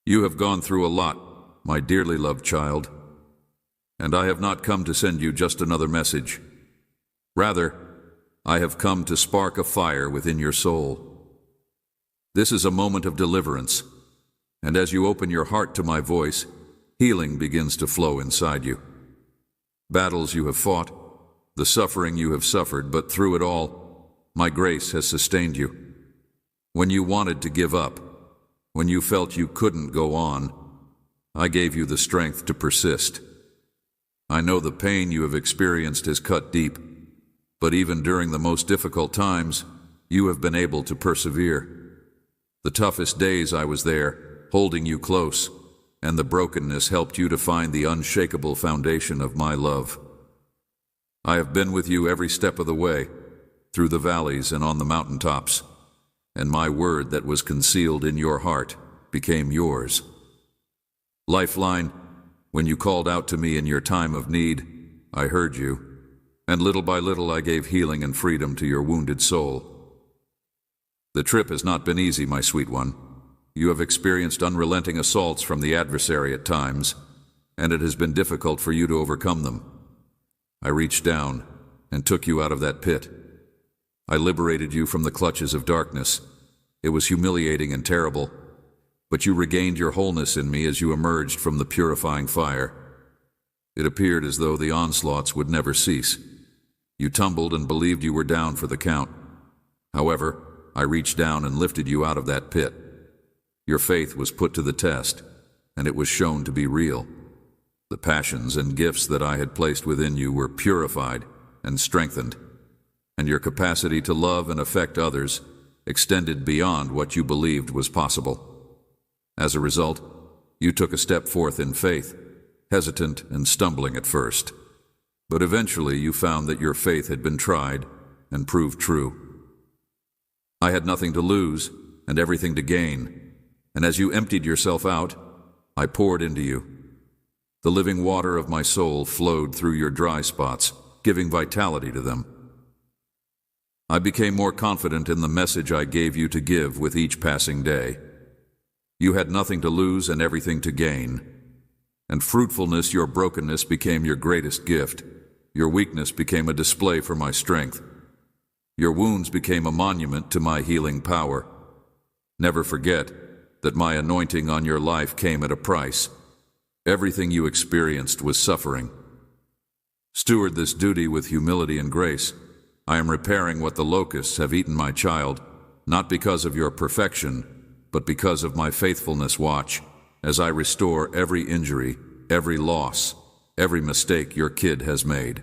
You have gone through a lot, my dearly loved child, and I have not come to send you just another message. Rather, I have come to spark a fire within your soul. This is a moment of deliverance, and as you open your heart to my voice, healing begins to flow inside you. Battles you have fought, the suffering you have suffered, but through it all, my grace has sustained you. When you wanted to give up, when you felt you couldn't go on, I gave you the strength to persist. I know the pain you have experienced has cut deep, but even during the most difficult times, you have been able to persevere. The toughest days I was there, holding you close, and the brokenness helped you to find the unshakable foundation of my love. I have been with you every step of the way, through the valleys and on the mountaintops, and my word that was concealed in your heart became yours. Lifeline, when you called out to me in your time of need, I heard you, and little by little I gave healing and freedom to your wounded soul. The trip has not been easy, my sweet one. You have experienced unrelenting assaults from the adversary at times, and it has been difficult for you to overcome them. I reached down and took you out of that pit. I liberated you from the clutches of darkness. It was humiliating and terrible, but you regained your wholeness in me as you emerged from the purifying fire. It appeared as though the onslaughts would never cease. You tumbled and believed you were down for the count. However, I reached down and lifted you out of that pit. Your faith was put to the test, and it was shown to be real. The passions and gifts that I had placed within you were purified and strengthened, and your capacity to love and affect others extended beyond what you believed was possible. As a result, you took a step forth in faith, hesitant and stumbling at first. But eventually you found that your faith had been tried and proved true. I had nothing to lose and everything to gain, and as you emptied yourself out, I poured into you. The living water of my soul flowed through your dry spots, giving vitality to them. I became more confident in the message I gave you to give with each passing day. You had nothing to lose and everything to gain. And fruitfulness, your brokenness, became your greatest gift. Your weakness became a display for my strength. Your wounds became a monument to my healing power. Never forget that my anointing on your life came at a price. Everything you experienced was suffering. Steward this duty with humility and grace. I am repairing what the locusts have eaten, my child, not because of your perfection, but because of my faithfulness. Watch as I restore every injury, every loss, every mistake your kid has made.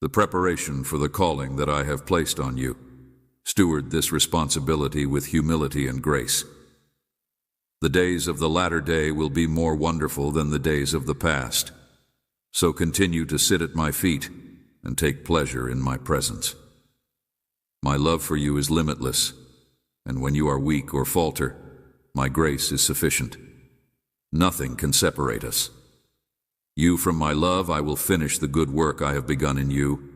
The preparation for the calling that I have placed on you. Steward this responsibility with humility and grace. The days of the latter day will be more wonderful than the days of the past. So continue to sit at my feet and take pleasure in my presence. My love for you is limitless, and when you are weak or falter, my grace is sufficient. Nothing can separate us. You from my love, I will finish the good work I have begun in you.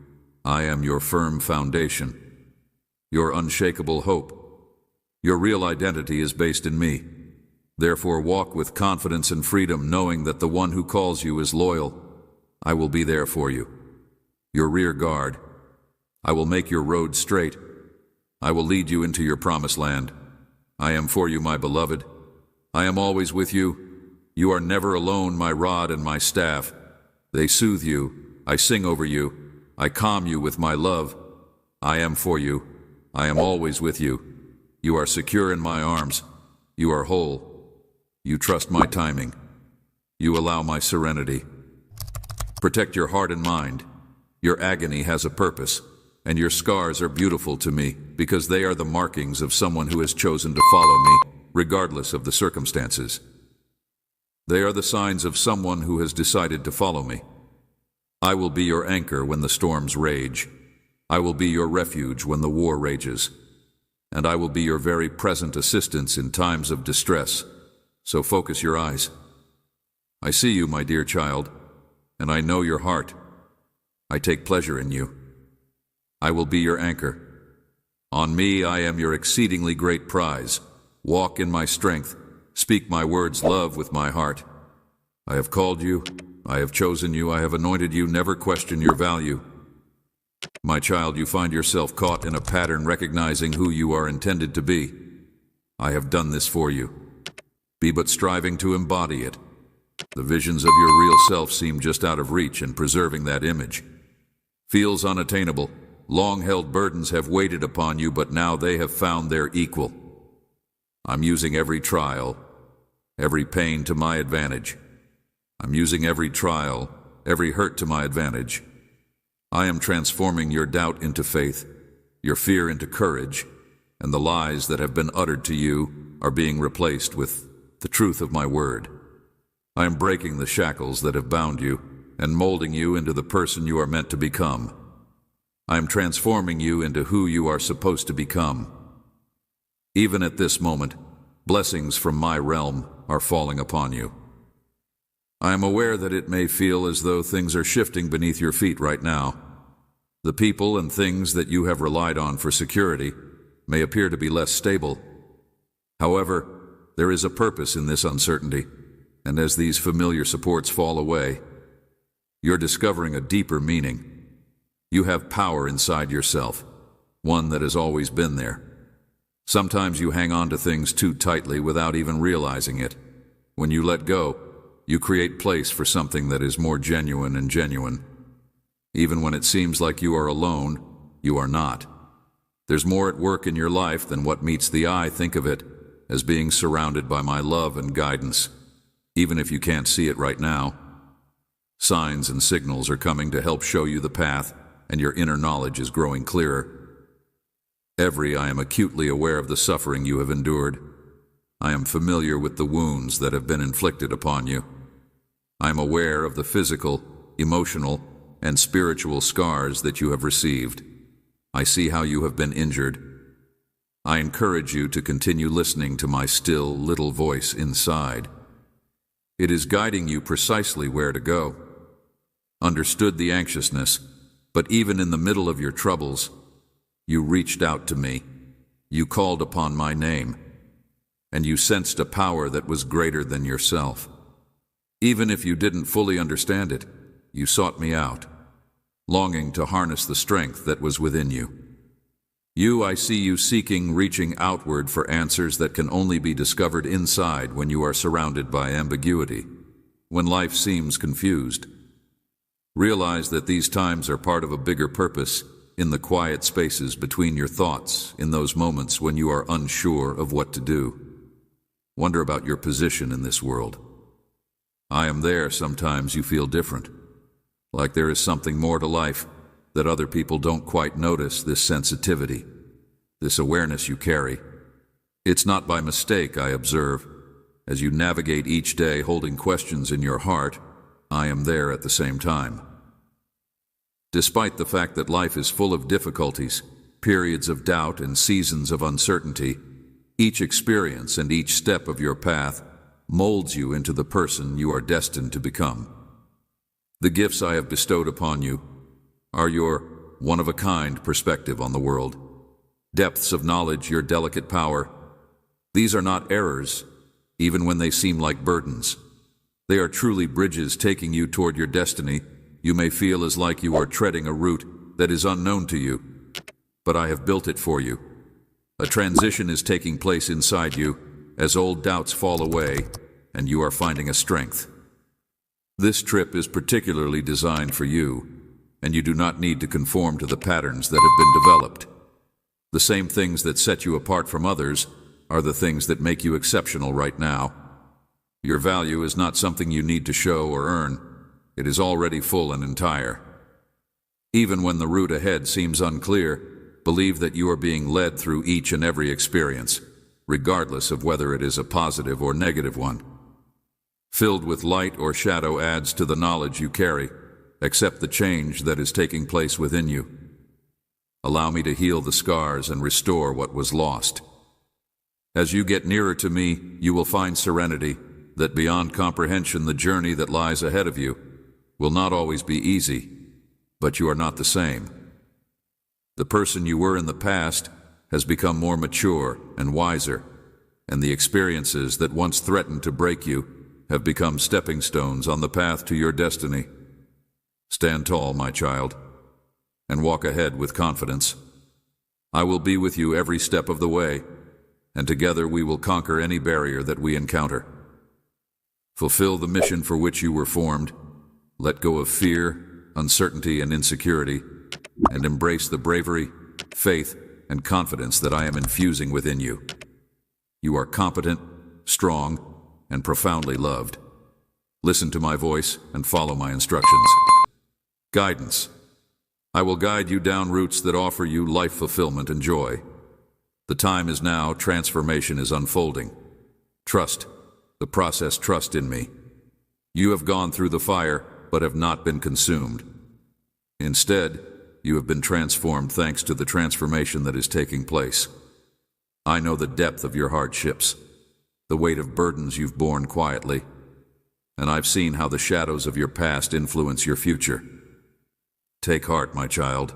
I am your firm foundation, your unshakable hope. Your real identity is based in me. Therefore, walk with confidence and freedom, knowing that the one who calls you is loyal. I will be there for you, your rear guard. I will make your road straight. I will lead you into your promised land. I am for you, my beloved. I am always with you. You are never alone, my rod and my staff. They soothe you. I sing over you. I calm you with my love. I am for you. I am always with you. You are secure in my arms. You are whole. You trust my timing. You allow my serenity. Protect your heart and mind. Your agony has a purpose, and your scars are beautiful to me because they are the markings of someone who has chosen to follow me, regardless of the circumstances. They are the signs of someone who has decided to follow me. I will be your anchor when the storms rage. I will be your refuge when the war rages. And I will be your very present assistance in times of distress. So focus your eyes. I see you, my dear child, and I know your heart. I take pleasure in you. I will be your anchor. On me I am your exceedingly great prize. Walk in my strength, Speak my words, love, with my heart. I have called you, I have chosen you, I have anointed you, never question your value. My child, you find yourself caught in a pattern recognizing who you are intended to be. I have done this for you. Be but striving to embody it. The visions of your real self seem just out of reach, and preserving that image feels unattainable. Long-held burdens have waited upon you, but now they have found their equal. I'm using every trial, every pain to my advantage. I'm using every trial, every hurt to my advantage. I am transforming your doubt into faith, your fear into courage, and the lies that have been uttered to you are being replaced with the truth of my word. I am breaking the shackles that have bound you and molding you into the person you are meant to become. I am transforming you into who you are supposed to become. Even at this moment, blessings from my realm are falling upon you. I am aware that it may feel as though things are shifting beneath your feet right now. The people and things that you have relied on for security may appear to be less stable. However, there is a purpose in this uncertainty, and as these familiar supports fall away, you're discovering a deeper meaning. You have power inside yourself, one that has always been there. Sometimes you hang on to things too tightly without even realizing it. When you let go, you create place for something that is more genuine and genuine. Even when it seems like you are alone, you are not. There's more at work in your life than what meets the eye. Think of it as being surrounded by my love and guidance, even if you can't see it right now. Signs and signals are coming to help show you the path, and your inner knowledge is growing clearer. I am acutely aware of the suffering you have endured. I am familiar with the wounds that have been inflicted upon you. I am aware of the physical, emotional, and spiritual scars that you have received. I see how you have been injured. I encourage you to continue listening to my still little voice inside. It is guiding you precisely where to go. Understood the anxiousness, but even in the middle of your troubles, you reached out to me. You called upon my name, and you sensed a power that was greater than yourself. Even if you didn't fully understand it, you sought me out, longing to harness the strength that was within you. I see you seeking, reaching outward for answers that can only be discovered inside when you are surrounded by ambiguity, when life seems confused. Realize that these times are part of a bigger purpose, in the quiet spaces between your thoughts, in those moments when you are unsure of what to do. Wonder about your position in this world. I am there. Sometimes you feel different, like there is something more to life that other people don't quite notice. This sensitivity, this awareness you carry. It's not by mistake, I observe. As you navigate each day holding questions in your heart, I am there at the same time. Despite the fact that life is full of difficulties, periods of doubt, and seasons of uncertainty, each experience and each step of your path molds you into the person you are destined to become. The gifts I have bestowed upon you are your one-of-a-kind perspective on the world, depths of knowledge, your delicate power. These are not errors, even when they seem like burdens. They are truly bridges taking you toward your destiny. You may feel as like you are treading a route that is unknown to you, but I have built it for you. A transition is taking place inside you as old doubts fall away and you are finding a strength. This trip is particularly designed for you, and you do not need to conform to the patterns that have been developed. The same things that set you apart from others are the things that make you exceptional right now. Your value is not something you need to show or earn. It is already full and entire. Even when the route ahead seems unclear, believe that you are being led through each and every experience, regardless of whether it is a positive or negative one. Filled with light or shadow adds to the knowledge you carry. Accept the change that is taking place within you. Allow me to heal the scars and restore what was lost. As you get nearer to me, you will find serenity, that beyond comprehension the journey that lies ahead of you will not always be easy, but you are not the same. The person you were in the past has become more mature and wiser. and the experiences that once threatened to break you have become stepping stones on the path to your destiny. Stand tall, my child, and walk ahead with confidence. I will be with you every step of the way, and together we will conquer any barrier that we encounter. Fulfill the mission for which you were formed. Let go of fear, uncertainty, and insecurity, and embrace the bravery, faith, and confidence that I am infusing within you. You are competent, strong, and profoundly loved. Listen to my voice and follow my instructions. Guidance. I will guide you down routes that offer you life fulfillment and joy. The time is now. Transformation is unfolding. Trust the process. Trust in me. You have gone through the fire, but have not been consumed. Instead, you have been transformed thanks to the transformation that is taking place. I know the depth of your hardships, the weight of burdens you've borne quietly, and I've seen how the shadows of your past influence your future. Take heart, my child.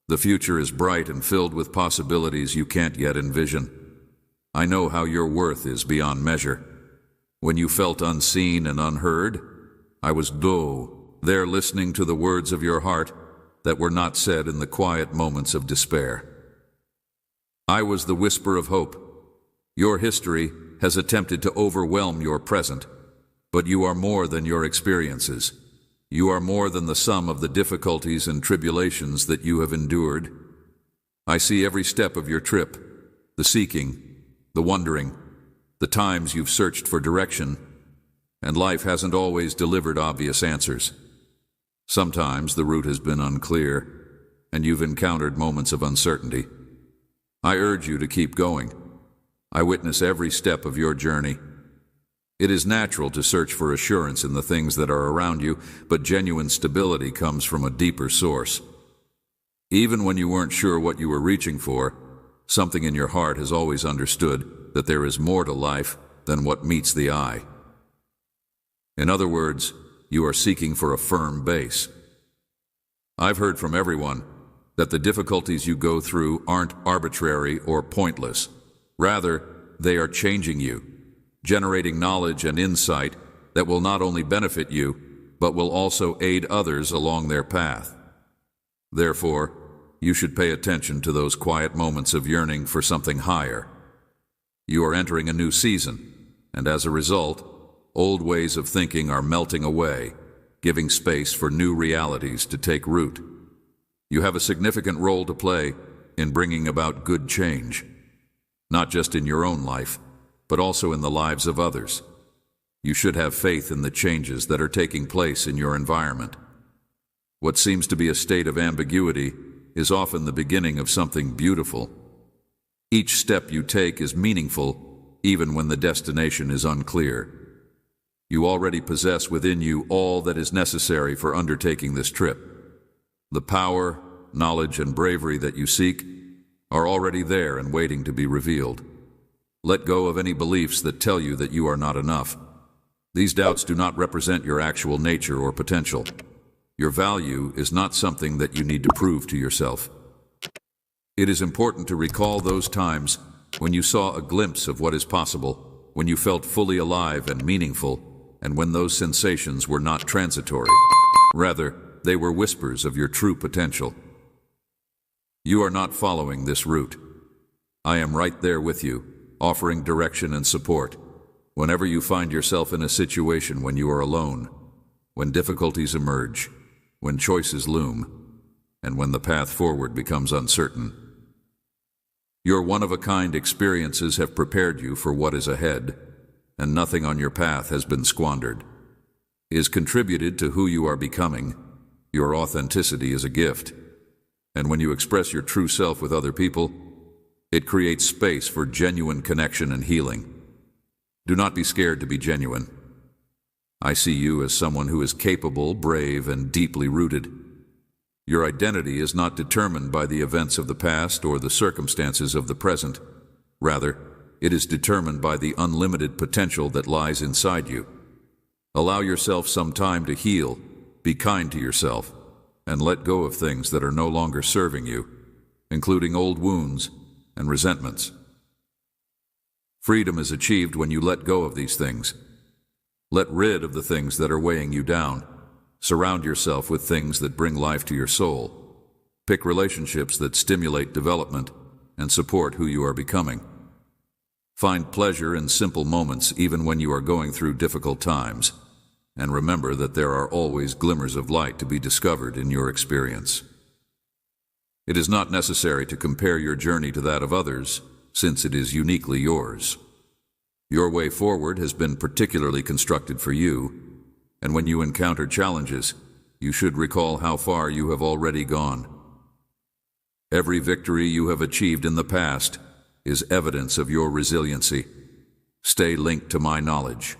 The future is bright and filled with possibilities you can't yet envision. I know how your worth is beyond measure. When you felt unseen and unheard, I was there listening to the words of your heart that were not said in the quiet moments of despair. I was the whisper of hope. Your history has attempted to overwhelm your present, but you are more than your experiences. You are more than the sum of the difficulties and tribulations that you have endured. I see every step of your trip, the seeking, the wondering, the times you've searched for direction, and life hasn't always delivered obvious answers. Sometimes the route has been unclear, and you've encountered moments of uncertainty. I urge you to keep going. I witness every step of your journey. It is natural to search for assurance in the things that are around you, but genuine stability comes from a deeper source. Even when you weren't sure what you were reaching for, something in your heart has always understood that there is more to life than what meets the eye. In other words, you are seeking for a firm base. I've heard from everyone that the difficulties you go through aren't arbitrary or pointless. Rather, they are changing you, generating knowledge and insight that will not only benefit you, but will also aid others along their path. Therefore, you should pay attention to those quiet moments of yearning for something higher. You are entering a new season, and as a result, old ways of thinking are melting away, giving space for new realities to take root. You have a significant role to play in bringing about good change, not just in your own life, but also in the lives of others. You should have faith in the changes that are taking place in your environment. What seems to be a state of ambiguity is often the beginning of something beautiful. Each step you take is meaningful, even when the destination is unclear. You already possess within you all that is necessary for undertaking this trip. The power, knowledge, and bravery that you seek are already there and waiting to be revealed. Let go of any beliefs that tell you that you are not enough. These doubts do not represent your actual nature or potential. Your value is not something that you need to prove to yourself. It is important to recall those times when you saw a glimpse of what is possible, when you felt fully alive and meaningful, and when those sensations were not transitory. Rather, they were whispers of your true potential. You are not following this route. I am right there with you, offering direction and support. Whenever you find yourself in a situation when you are alone, when difficulties emerge, when choices loom, and when the path forward becomes uncertain. Your one-of-a-kind experiences have prepared you for what is ahead, and nothing on your path has been squandered. It has contributed to who you are becoming. Your authenticity is a gift, and when you express your true self with other people, it creates space for genuine connection and healing. Do not be scared to be genuine. I see you as someone who is capable, brave, and deeply rooted. Your identity is not determined by the events of the past or the circumstances of the present. Rather, it is determined by the unlimited potential that lies inside you. Allow yourself some time to heal, be kind to yourself, and let go of things that are no longer serving you, including old wounds and resentments. Freedom is achieved when you let go of these things. Let rid of the things that are weighing you down. Surround yourself with things that bring life to your soul. Pick relationships that stimulate development and support who you are becoming. Find pleasure in simple moments even when you are going through difficult times. And remember that there are always glimmers of light to be discovered in your experience. It is not necessary to compare your journey to that of others, since it is uniquely yours. Your way forward has been particularly constructed for you, and when you encounter challenges, you should recall how far you have already gone. Every victory you have achieved in the past is evidence of your resiliency. Stay linked to my knowledge.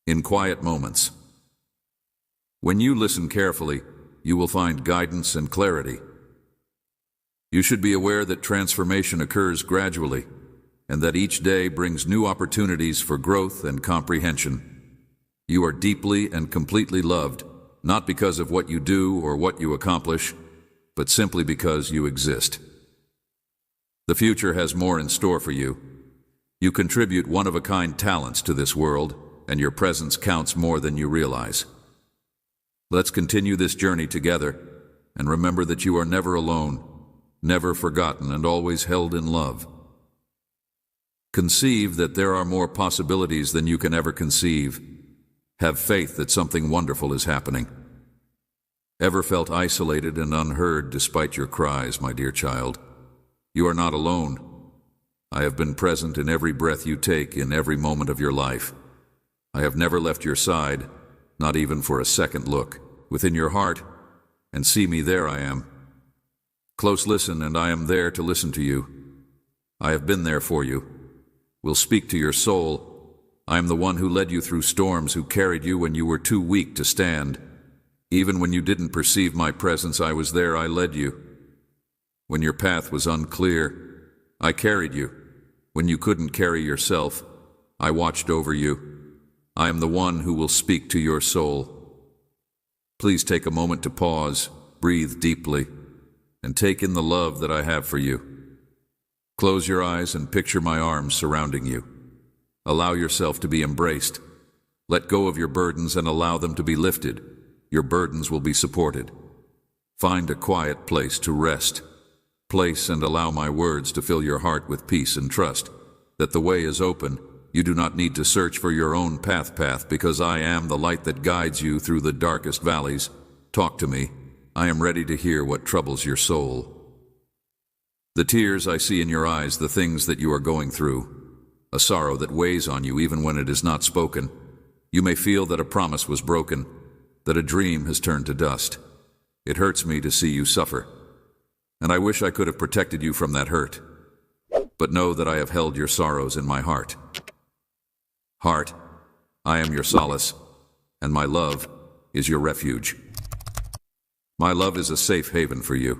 In quiet moments. When you listen carefully, you will find guidance and clarity. You should be aware that transformation occurs gradually, and that each day brings new opportunities for growth and comprehension. You are deeply and completely loved, not because of what you do or what you accomplish, but simply because you exist. The future has more in store for you. You contribute one-of-a-kind talents to this world, and your presence counts more than you realize. Let's continue this journey together, and remember that you are never alone, never forgotten, and always held in love. Conceive that there are more possibilities than you can ever conceive. Have faith that something wonderful is happening. Ever felt isolated and unheard despite your cries, my dear child? You are not alone. I have been present in every breath you take, in every moment of your life. I have never left your side, not even for a second look. Within your heart, and see me, there I am. Close listen, and I am there to listen to you. I have been there for you. Will speak to your soul. I am the one who led you through storms, who carried you when you were too weak to stand. Even when you didn't perceive my presence, I was there, I led you. When your path was unclear, I carried you. When you couldn't carry yourself, I watched over you. I am the one who will speak to your soul. Please take a moment to pause, breathe deeply, and take in the love that I have for you. Close your eyes and picture my arms surrounding you. Allow yourself to be embraced. Let go of your burdens and allow them to be lifted. Your burdens will be supported. Find a quiet place to rest. Place and allow my words to fill your heart with peace and trust that the way is open. You do not need to search for your own path, because I am the light that guides you through the darkest valleys. Talk to me. I am ready to hear what troubles your soul. The tears I see in your eyes, the things that you are going through, a sorrow that weighs on you even when it is not spoken. You may feel that a promise was broken, that a dream has turned to dust. It hurts me to see you suffer, and I wish I could have protected you from that hurt. But know that I have held your sorrows in my heart. Heart, I am your solace, and my love is your refuge. My love is a safe haven for you,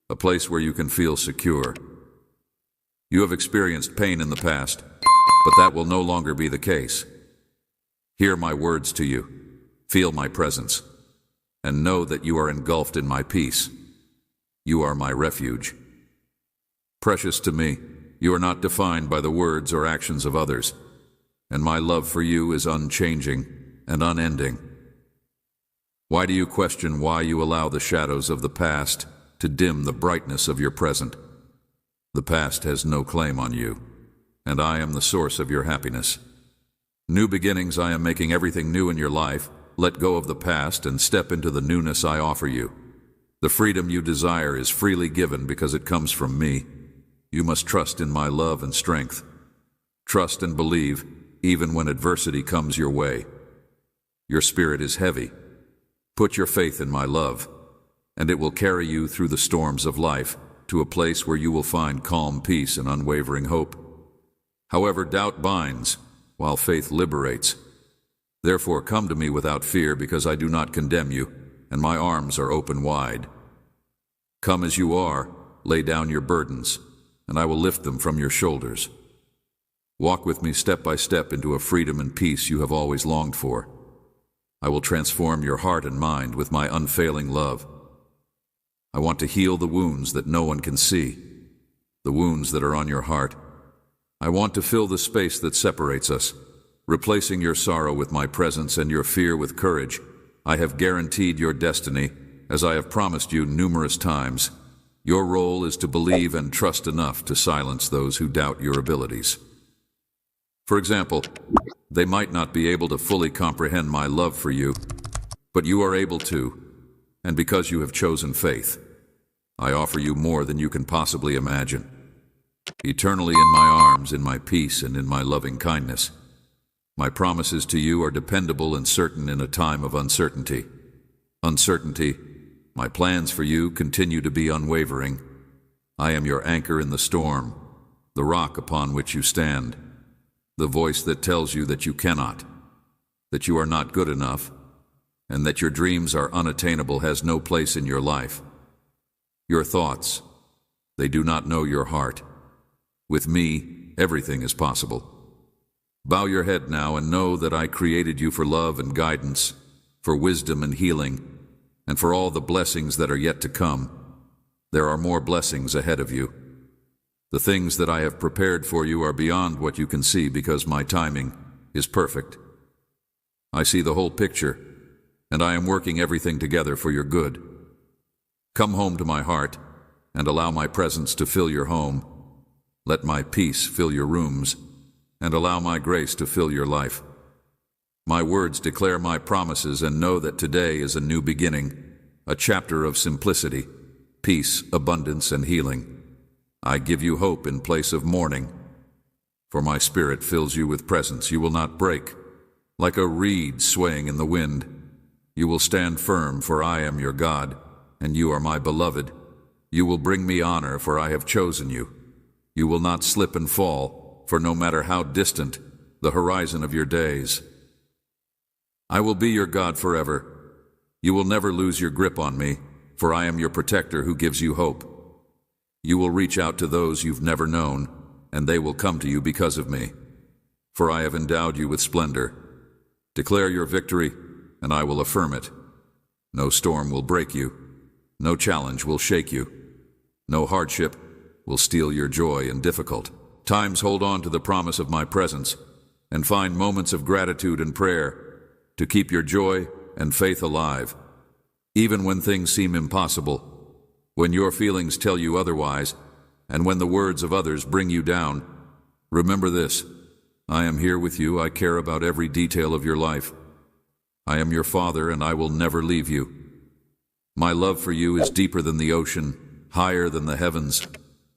a place where you can feel secure. You have experienced pain in the past, but that will no longer be the case. Hear my words to you, feel my presence, and know that you are engulfed in my peace. You are my refuge. Precious to me, you are not defined by the words or actions of others, and my love for you is unchanging and unending. Why do you question why you allow the shadows of the past to dim the brightness of your present? The past has no claim on you, and I am the source of your happiness. New beginnings, I am making everything new in your life. Let go of the past and step into the newness I offer you. The freedom you desire is freely given because it comes from me. You must trust in my love and strength. Trust and believe, even when adversity comes your way. Your spirit is heavy. Put your faith in my love, and it will carry you through the storms of life to a place where you will find calm peace and unwavering hope. However, doubt binds, while faith liberates. Therefore, come to me without fear, because I do not condemn you, and my arms are open wide. Come as you are, lay down your burdens, and I will lift them from your shoulders. Walk with me step by step into a freedom and peace you have always longed for. I will transform your heart and mind with my unfailing love. I want to heal the wounds that no one can see, the wounds that are on your heart, I want to fill the space that separates us, replacing your sorrow with my presence and your fear with courage. I have guaranteed your destiny, as I have promised you numerous times. Your role is to believe and trust enough to silence those who doubt your abilities. For example, they might not be able to fully comprehend my love for you, but you are able to, and because you have chosen faith, I offer you more than you can possibly imagine. Eternally in my arms, in my peace, and in my loving kindness. My promises to you are dependable and certain in a time of uncertainty. Uncertainty, my plans for you continue to be unwavering. I am your anchor in the storm, the rock upon which you stand, the voice that tells you that you cannot, that you are not good enough, and that your dreams are unattainable has no place in your life. Your thoughts, they do not know your heart. With me, everything is possible. Bow your head now and know that I created you for love and guidance, for wisdom and healing, and for all the blessings that are yet to come. There are more blessings ahead of you. The things that I have prepared for you are beyond what you can see because my timing is perfect. I see the whole picture, and I am working everything together for your good. Come home to my heart and allow my presence to fill your home. Let my peace fill your rooms, and allow my grace to fill your life. My words declare my promises, and know that today is a new beginning, a chapter of simplicity, peace, abundance, and healing. I give you hope in place of mourning, for my spirit fills you with presence. You will not break, like a reed swaying in the wind. You will stand firm, for I am your God, and you are my beloved. You will bring me honor, for I have chosen you. You will not slip and fall, for no matter how distant the horizon of your days, I will be your God forever. You will never lose your grip on me, for I am your protector who gives you hope. You will reach out to those you've never known, and they will come to you because of me, for I have endowed you with splendor. Declare your victory, and I will affirm it. No storm will break you. No challenge will shake you. No hardship will steal your joy in difficult times. Hold on to the promise of my presence and find moments of gratitude and prayer to keep your joy and faith alive. Even when things seem impossible, when your feelings tell you otherwise, and when the words of others bring you down, remember this: I am here with you. I care about every detail of your life. I am your Father, and I will never leave you. My love for you is deeper than the ocean, higher than the heavens,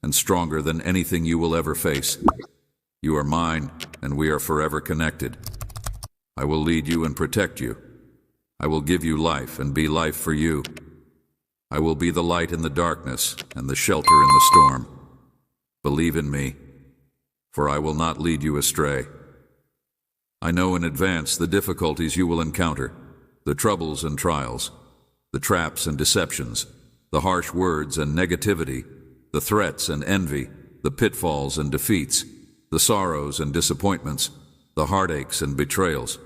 and stronger than anything you will ever face. You are mine, and we are forever connected. I will lead you and protect you. I will give you life and be life for you. I will be the light in the darkness and the shelter in the storm. Believe in me, for I will not lead you astray. I know in advance the difficulties you will encounter, the troubles and trials, the traps and deceptions, the harsh words and negativity, the threats and envy, the pitfalls and defeats, the sorrows and disappointments, the heartaches and betrayals.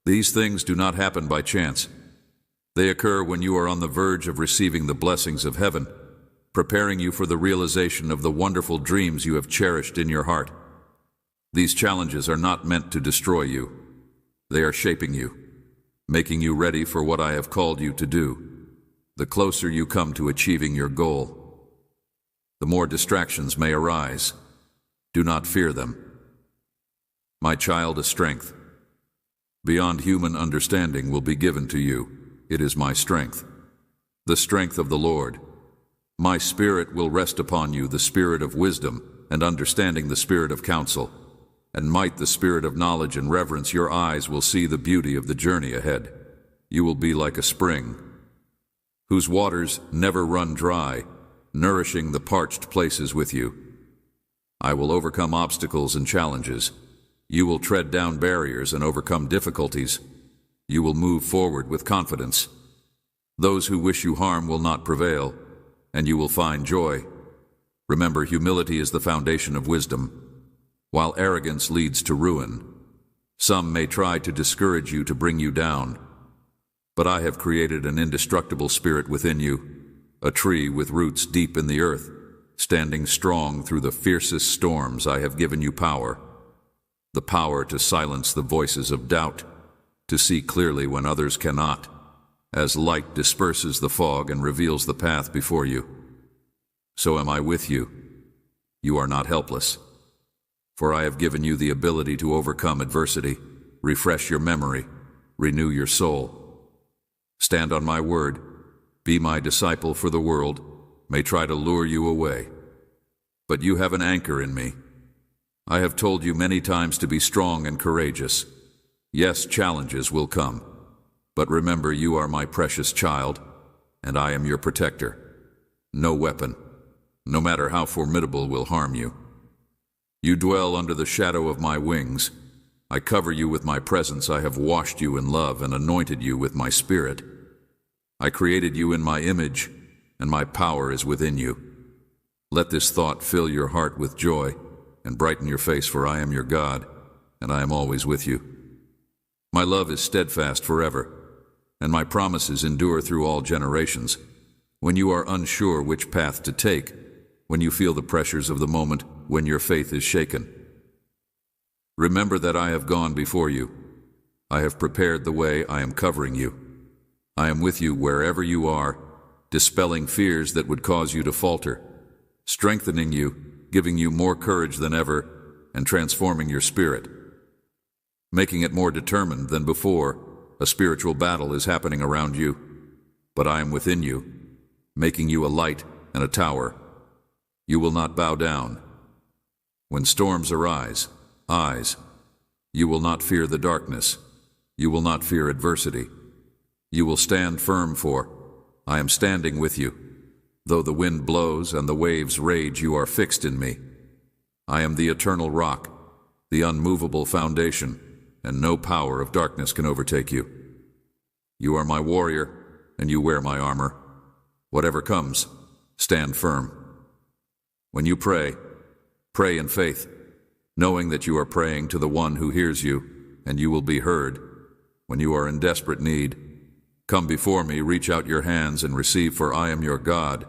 These things do not happen by chance. They occur when you are on the verge of receiving the blessings of heaven, preparing you for the realization of the wonderful dreams you have cherished in your heart. These challenges are not meant to destroy you. They are shaping you, making you ready for what I have called you to do. The closer you come to achieving your goal, the more distractions may arise. Do not fear them. My child, a strength beyond human understanding will be given to you. It is my strength, the strength of the Lord. My spirit will rest upon you, the spirit of wisdom and understanding, the spirit of counsel and might, the spirit of knowledge and reverence. Your eyes will see the beauty of the journey ahead. You will be like a spring whose waters never run dry, nourishing the parched places with you. I will overcome obstacles and challenges. You will tread down barriers and overcome difficulties. You will move forward with confidence. Those who wish you harm will not prevail, and you will find joy. Remember, humility is the foundation of wisdom, while arrogance leads to ruin. Some may try to discourage you, to bring you down, but I have created an indestructible spirit within you, a tree with roots deep in the earth. standing strong through the fiercest storms. I have given you power, the power to silence the voices of doubt, to see clearly when others cannot, as light disperses the fog and reveals the path before you. So am I with you. You are not helpless, for I have given you the ability to overcome adversity, refresh your memory, renew your soul. Stand on my word, be my disciple, for the world may try to lure you away. But you have an anchor in me. I have told you many times to be strong and courageous. Yes, challenges will come, but remember, you are my precious child, and I am your protector. No weapon, no matter how formidable, will harm you. You dwell under the shadow of my wings. I cover you with my presence. I have washed you in love and anointed you with my spirit. I created you in my image, and my power is within you. Let this thought fill your heart with joy and brighten your face, for I am your God, and I am always with you. My love is steadfast forever, and my promises endure through all generations. When you are unsure which path to take, when you feel the pressures of the moment, when your faith is shaken, remember that I have gone before you. I have prepared the way. I am covering you. I am with you wherever you are, dispelling fears that would cause you to falter, strengthening you, giving you more courage than ever, and transforming your spirit, making it more determined than before. A spiritual battle is happening around you, but I am within you, making you a light and a tower. You will not bow down. When storms arise, you will not fear the darkness. You will not fear adversity. You will stand firm, for I am standing with you. Though the wind blows and the waves rage, you are fixed in me. I am the eternal rock, the unmovable foundation, and no power of darkness can overtake you. You are my warrior, and you wear my armor. Whatever comes, stand firm. When you pray, pray in faith, knowing that you are praying to the one who hears you, and you will be heard. When you are in desperate need, come before me, reach out your hands and receive, for I am your God.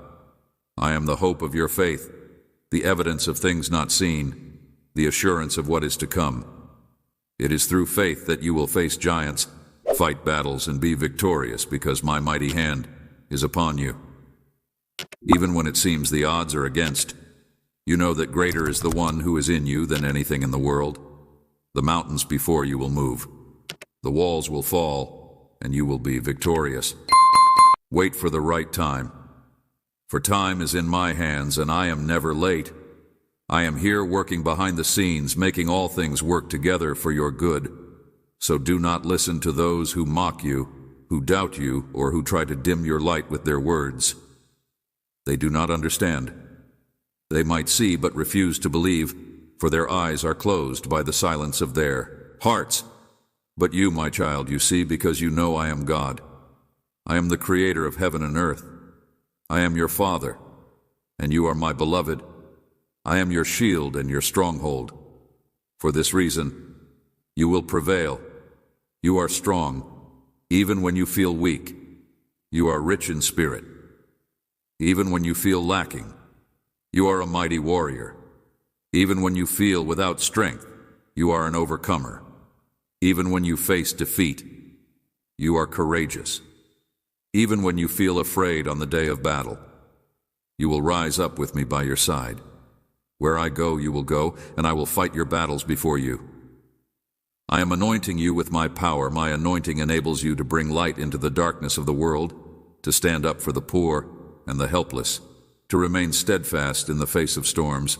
I am the hope of your faith, the evidence of things not seen, the assurance of what is to come. It is through faith that you will face giants, fight battles, and be victorious, because my mighty hand is upon you. Even when it seems the odds are against, you know that greater is the one who is in you than anything in the world. The mountains before you will move. The walls will fall, and you will be victorious. Wait for the right time, for time is in my hands, and I am never late. I am here working behind the scenes, making all things work together for your good. So do not listen to those who mock you, who doubt you, or who try to dim your light with their words. They do not understand. They might see but refuse to believe, for their eyes are closed by the silence of their hearts. But you, my child, you see, because you know I am God. I am the creator of heaven and earth. I am your Father, and you are my beloved. I am your shield and your stronghold. For this reason, you will prevail. You are strong, even when you feel weak. You are rich in spirit. Even when you feel lacking, you are a mighty warrior. Even when you feel without strength, you are an overcomer. Even when you face defeat, you are courageous. Even when you feel afraid on the day of battle, you will rise up with me by your side. Where I go, you will go, and I will fight your battles before you. I am anointing you with my power. My anointing enables you to bring light into the darkness of the world, to stand up for the poor and the helpless, to remain steadfast in the face of storms,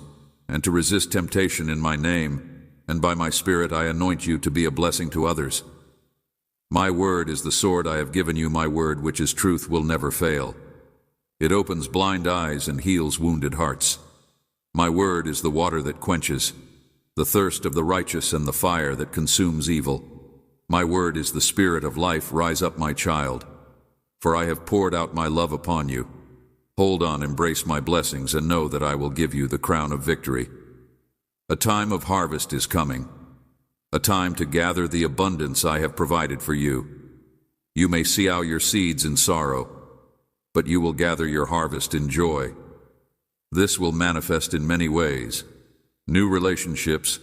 and to resist temptation in my name. And by my Spirit I anoint you to be a blessing to others. My word is the sword I have given you. My word, which is truth, will never fail. It opens blind eyes and heals wounded hearts. My word is the water that quenches the thirst of the righteous and the fire that consumes evil. My word is the spirit of life. Rise up, my child, for I have poured out my love upon you. Hold on, embrace my blessings, and know that I will give you the crown of victory. A time of harvest is coming, a time to gather the abundance I have provided for you. You may sow your seeds in sorrow, but you will gather your harvest in joy. This will manifest in many ways: new relationships,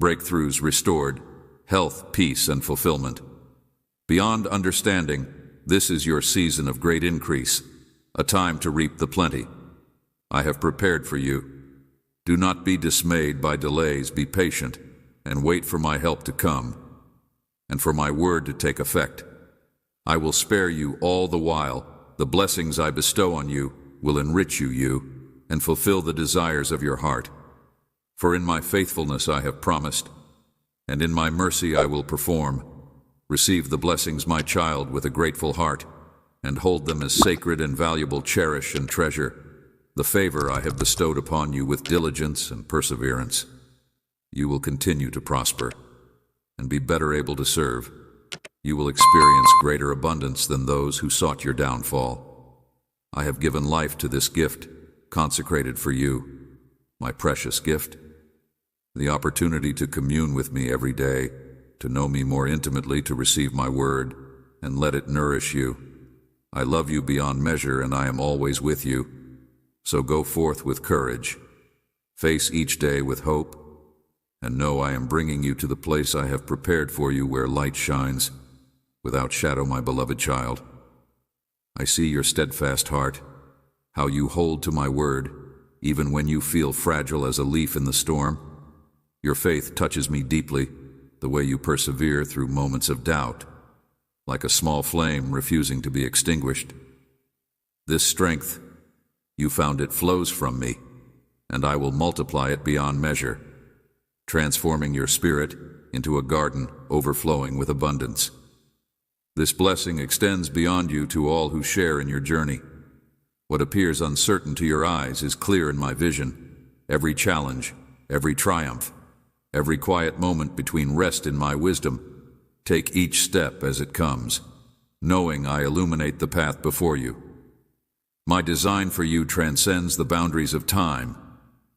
breakthroughs restored, health, peace, and fulfillment. Beyond understanding, this is your season of great increase, a time to reap the plenty I have prepared for you. Do not be dismayed by delays. Be patient and wait for my help to come, and for my word to take effect. I will spare you all the while. The blessings I bestow on you will enrich you and fulfill the desires of your heart. For in my faithfulness I have promised, and in my mercy I will perform. Receive the blessings, my child, with a grateful heart, and hold them as sacred and valuable. Cherish and treasure the favor I have bestowed upon you with diligence and perseverance. You will continue to prosper and be better able to serve. You will experience greater abundance than those who sought your downfall. I have given life to this gift, consecrated for you, my precious gift, the opportunity to commune with me every day, to know me more intimately, to receive my word, and let it nourish you. I love you beyond measure, and I am always with you. So go forth with courage. Face each day with hope, and know I am bringing you to the place I have prepared for you, where light shines without shadow, my beloved child. I see your steadfast heart, how you hold to my word, even when you feel fragile as a leaf in the storm. Your faith touches me deeply, the way you persevere through moments of doubt, like a small flame refusing to be extinguished. This strength, you found it, flows from me, and I will multiply it beyond measure, transforming your spirit into a garden overflowing with abundance. This blessing extends beyond you to all who share in your journey. What appears uncertain to your eyes is clear in my vision. Every challenge, every triumph, every quiet moment between rest in my wisdom. Take each step as it comes, knowing I illuminate the path before you. My design for you transcends the boundaries of time.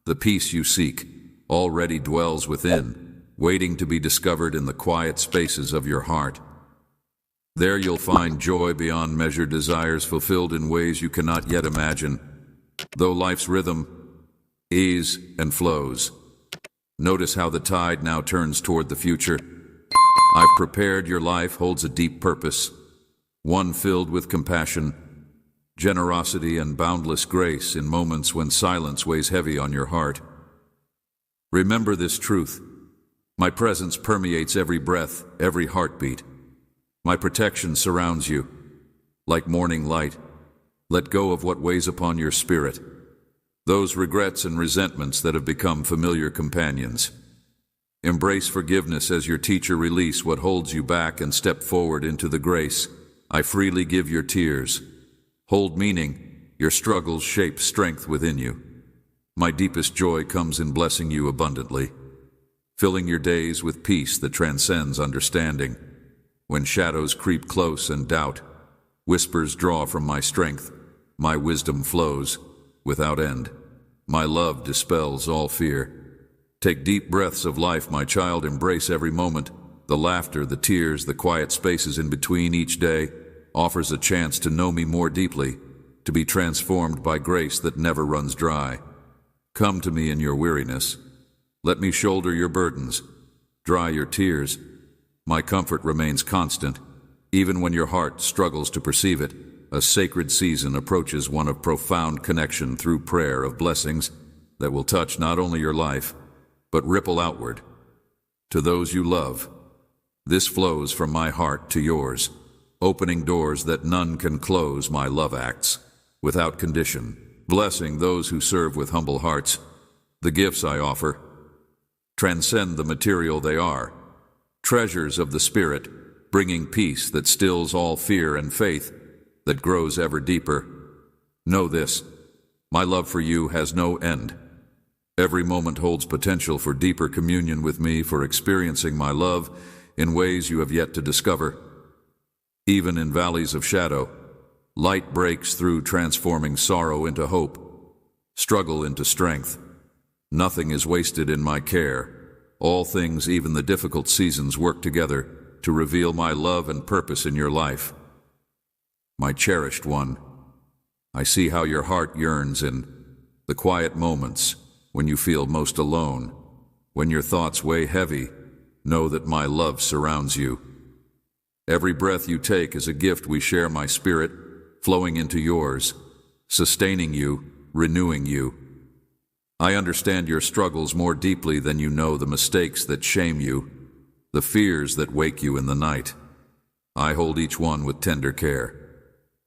The peace you seek already dwells within, waiting to be discovered in the quiet spaces of your heart. There you'll find joy beyond measure, desires fulfilled in ways you cannot yet imagine. Though life's rhythm ebbs and flows, notice how the tide now turns toward the future. I've prepared your life holds a deep purpose, one filled with compassion, generosity, and boundless grace in moments when silence weighs heavy on your heart. Remember this truth: my presence permeates every breath, every heartbeat. My protection surrounds you. Like morning light, let go of what weighs upon your spirit, those regrets and resentments that have become familiar companions. Embrace forgiveness as your teacher. Release what holds you back and step forward into the grace I freely give. Your tears hold meaning. Your struggles shape strength within you. My deepest joy comes in blessing you abundantly, filling your days with peace that transcends understanding. When shadows creep close and doubt whispers draw from my strength, my wisdom flows without end. My love dispels all fear. Take deep breaths of life, my child. Embrace every moment. The laughter, the tears, the quiet spaces in between. Each day offers a chance to know me more deeply, to be transformed by grace that never runs dry. Come to me in your weariness. Let me shoulder your burdens, dry your tears. My comfort remains constant, even when your heart struggles to perceive it. A sacred season approaches, one of profound connection through prayer, of blessings that will touch not only your life, but ripple outward to those you love. This flows from my heart to yours, opening doors that none can close. My love acts without condition, blessing those who serve with humble hearts. The gifts I offer transcend the material. They are treasures of the Spirit, bringing peace that stills all fear and faith that grows ever deeper. Know this: my love for you has no end. Every moment holds potential for deeper communion with me, for experiencing my love in ways you have yet to discover. Even in valleys of shadow, light breaks through, transforming sorrow into hope, struggle into strength. Nothing is wasted in my care. All things, even the difficult seasons, work together to reveal my love and purpose in your life. My cherished one, I see how your heart yearns in The quiet moments when you feel most alone, when your thoughts weigh heavy, know that my love surrounds you. Every breath you take is a gift we share, my spirit, flowing into yours, sustaining you, renewing you. I understand your struggles more deeply than you know, the mistakes that shame you, the fears that wake you in the night. I hold each one with tender care.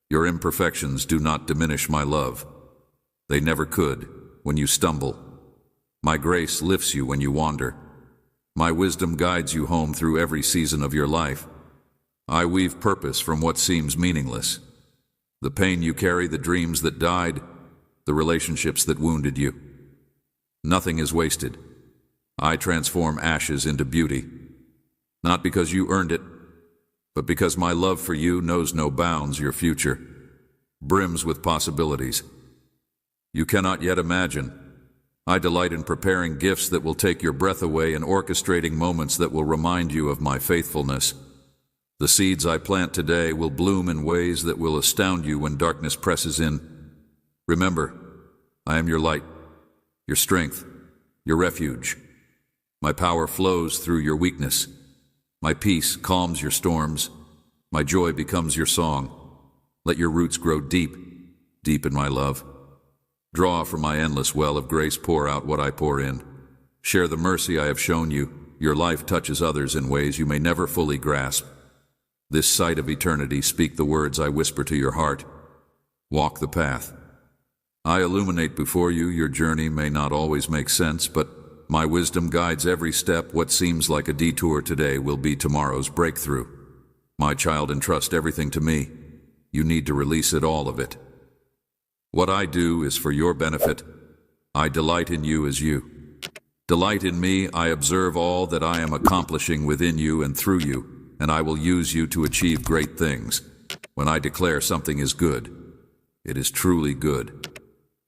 Your imperfections do not diminish my love. They never could when you stumble. My grace lifts you when you wander. My wisdom guides you home through every season of your life. I weave purpose from what seems meaningless. The pain you carry, the dreams that died, the relationships that wounded you. Nothing is wasted. I transform ashes into beauty. Not because you earned it, but because my love for you knows no bounds. Your future brims with possibilities you cannot yet imagine. I delight in preparing gifts that will take your breath away and orchestrating moments that will remind you of my faithfulness. The seeds I plant today will bloom in ways that will astound you when darkness presses in. Remember, I am your light, your strength, your refuge. My power flows through your weakness. My peace calms your storms. My joy becomes your song. Let your roots grow deep, deep in my love. Draw from my endless well of grace, pour out what I pour in. Share the mercy I have shown you. Your life touches others in ways you may never fully grasp. This sight of eternity, speak the words I whisper to your heart. Walk the path I illuminate before you. Your journey may not always make sense, but my wisdom guides every step. What seems like a detour today will be tomorrow's breakthrough. My child, entrust everything to me. You need to release it, all of it. What I do is for your benefit. I delight in you as you delight in me. I observe all that I am accomplishing within you and through you, and I will use you to achieve great things. When I declare something is good, it is truly good.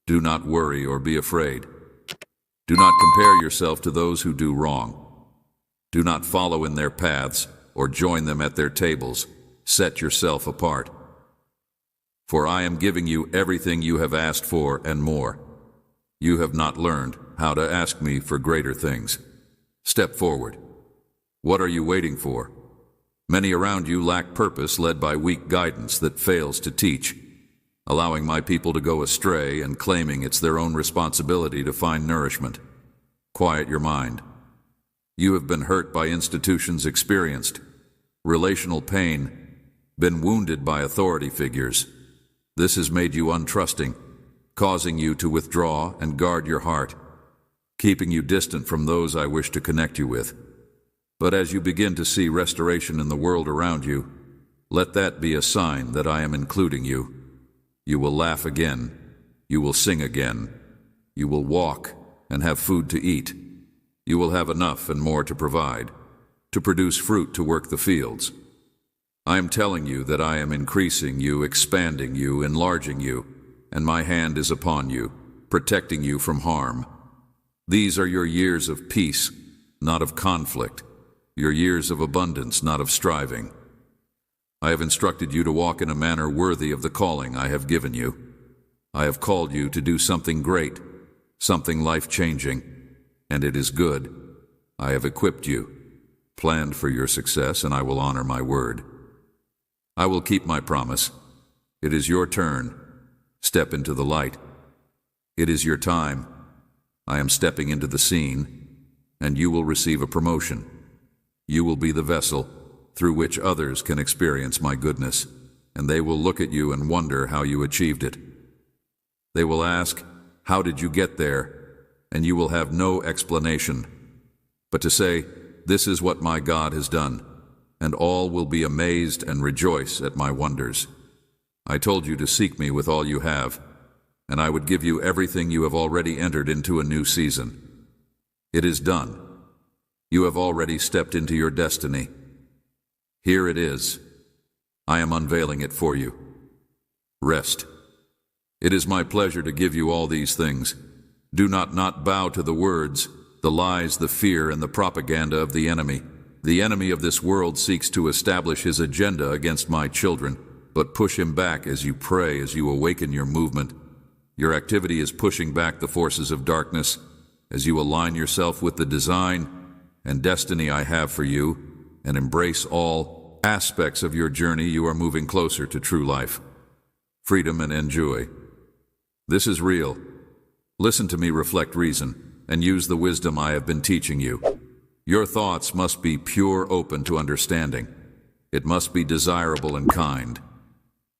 Do not worry or be afraid. Do not compare yourself to those who do wrong. Do not follow in their paths or join them at their tables. Set yourself apart. For I am giving you everything you have asked for and more. You have not learned how to ask me for greater things. Step forward. What are you waiting for? Many around you lack purpose, led by weak guidance that fails to teach, allowing my people to go astray and claiming it's their own responsibility to find nourishment. Quiet your mind. You have been hurt by institutions, experienced relational pain, been wounded by authority figures. This has made you untrusting, causing you to withdraw and guard your heart, keeping you distant from those I wish to connect you with. But as you begin to see restoration in the world around you, let that be a sign that I am including you. You will laugh again. You will sing again. You will walk and have food to eat. You will have enough and more to provide, to produce fruit, to work the fields. I am telling you that I am increasing you, expanding you, enlarging you, and my hand is upon you, protecting you from harm. These are your years of peace, not of conflict, your years of abundance, not of striving. I have instructed you to walk in a manner worthy of the calling I have given you. I have called you to do something great, something life-changing, and it is good. I have equipped you, planned for your success, and I will honor my word. I will keep my promise. It is your turn. Step into the light. It is your time. I am stepping into the scene, and you will receive a promotion. You will be the vessel through which others can experience my goodness, and they will look at you and wonder how you achieved it. They will ask, "How did you get there?" And you will have no explanation, but to say, "This is what my God has done," and all will be amazed and rejoice at my wonders. I told you to seek me with all you have, and I would give you everything. You have already entered into a new season. It is done. You have already stepped into your destiny. Here it is. I am unveiling it for you. Rest. It is my pleasure to give you all these things. Do not bow to the words, the lies, the fear, and the propaganda of the enemy. The enemy of this world seeks to establish his agenda against my children, but push him back as you pray, as you awaken your movement. Your activity is pushing back the forces of darkness as you align yourself with the design and destiny I have for you and embrace all aspects of your journey. You are moving closer to true life, freedom, and enjoy. This is real. Listen to me, reflect reason, and use the wisdom I have been teaching you. Your thoughts must be pure, open to understanding. It must be desirable and kind.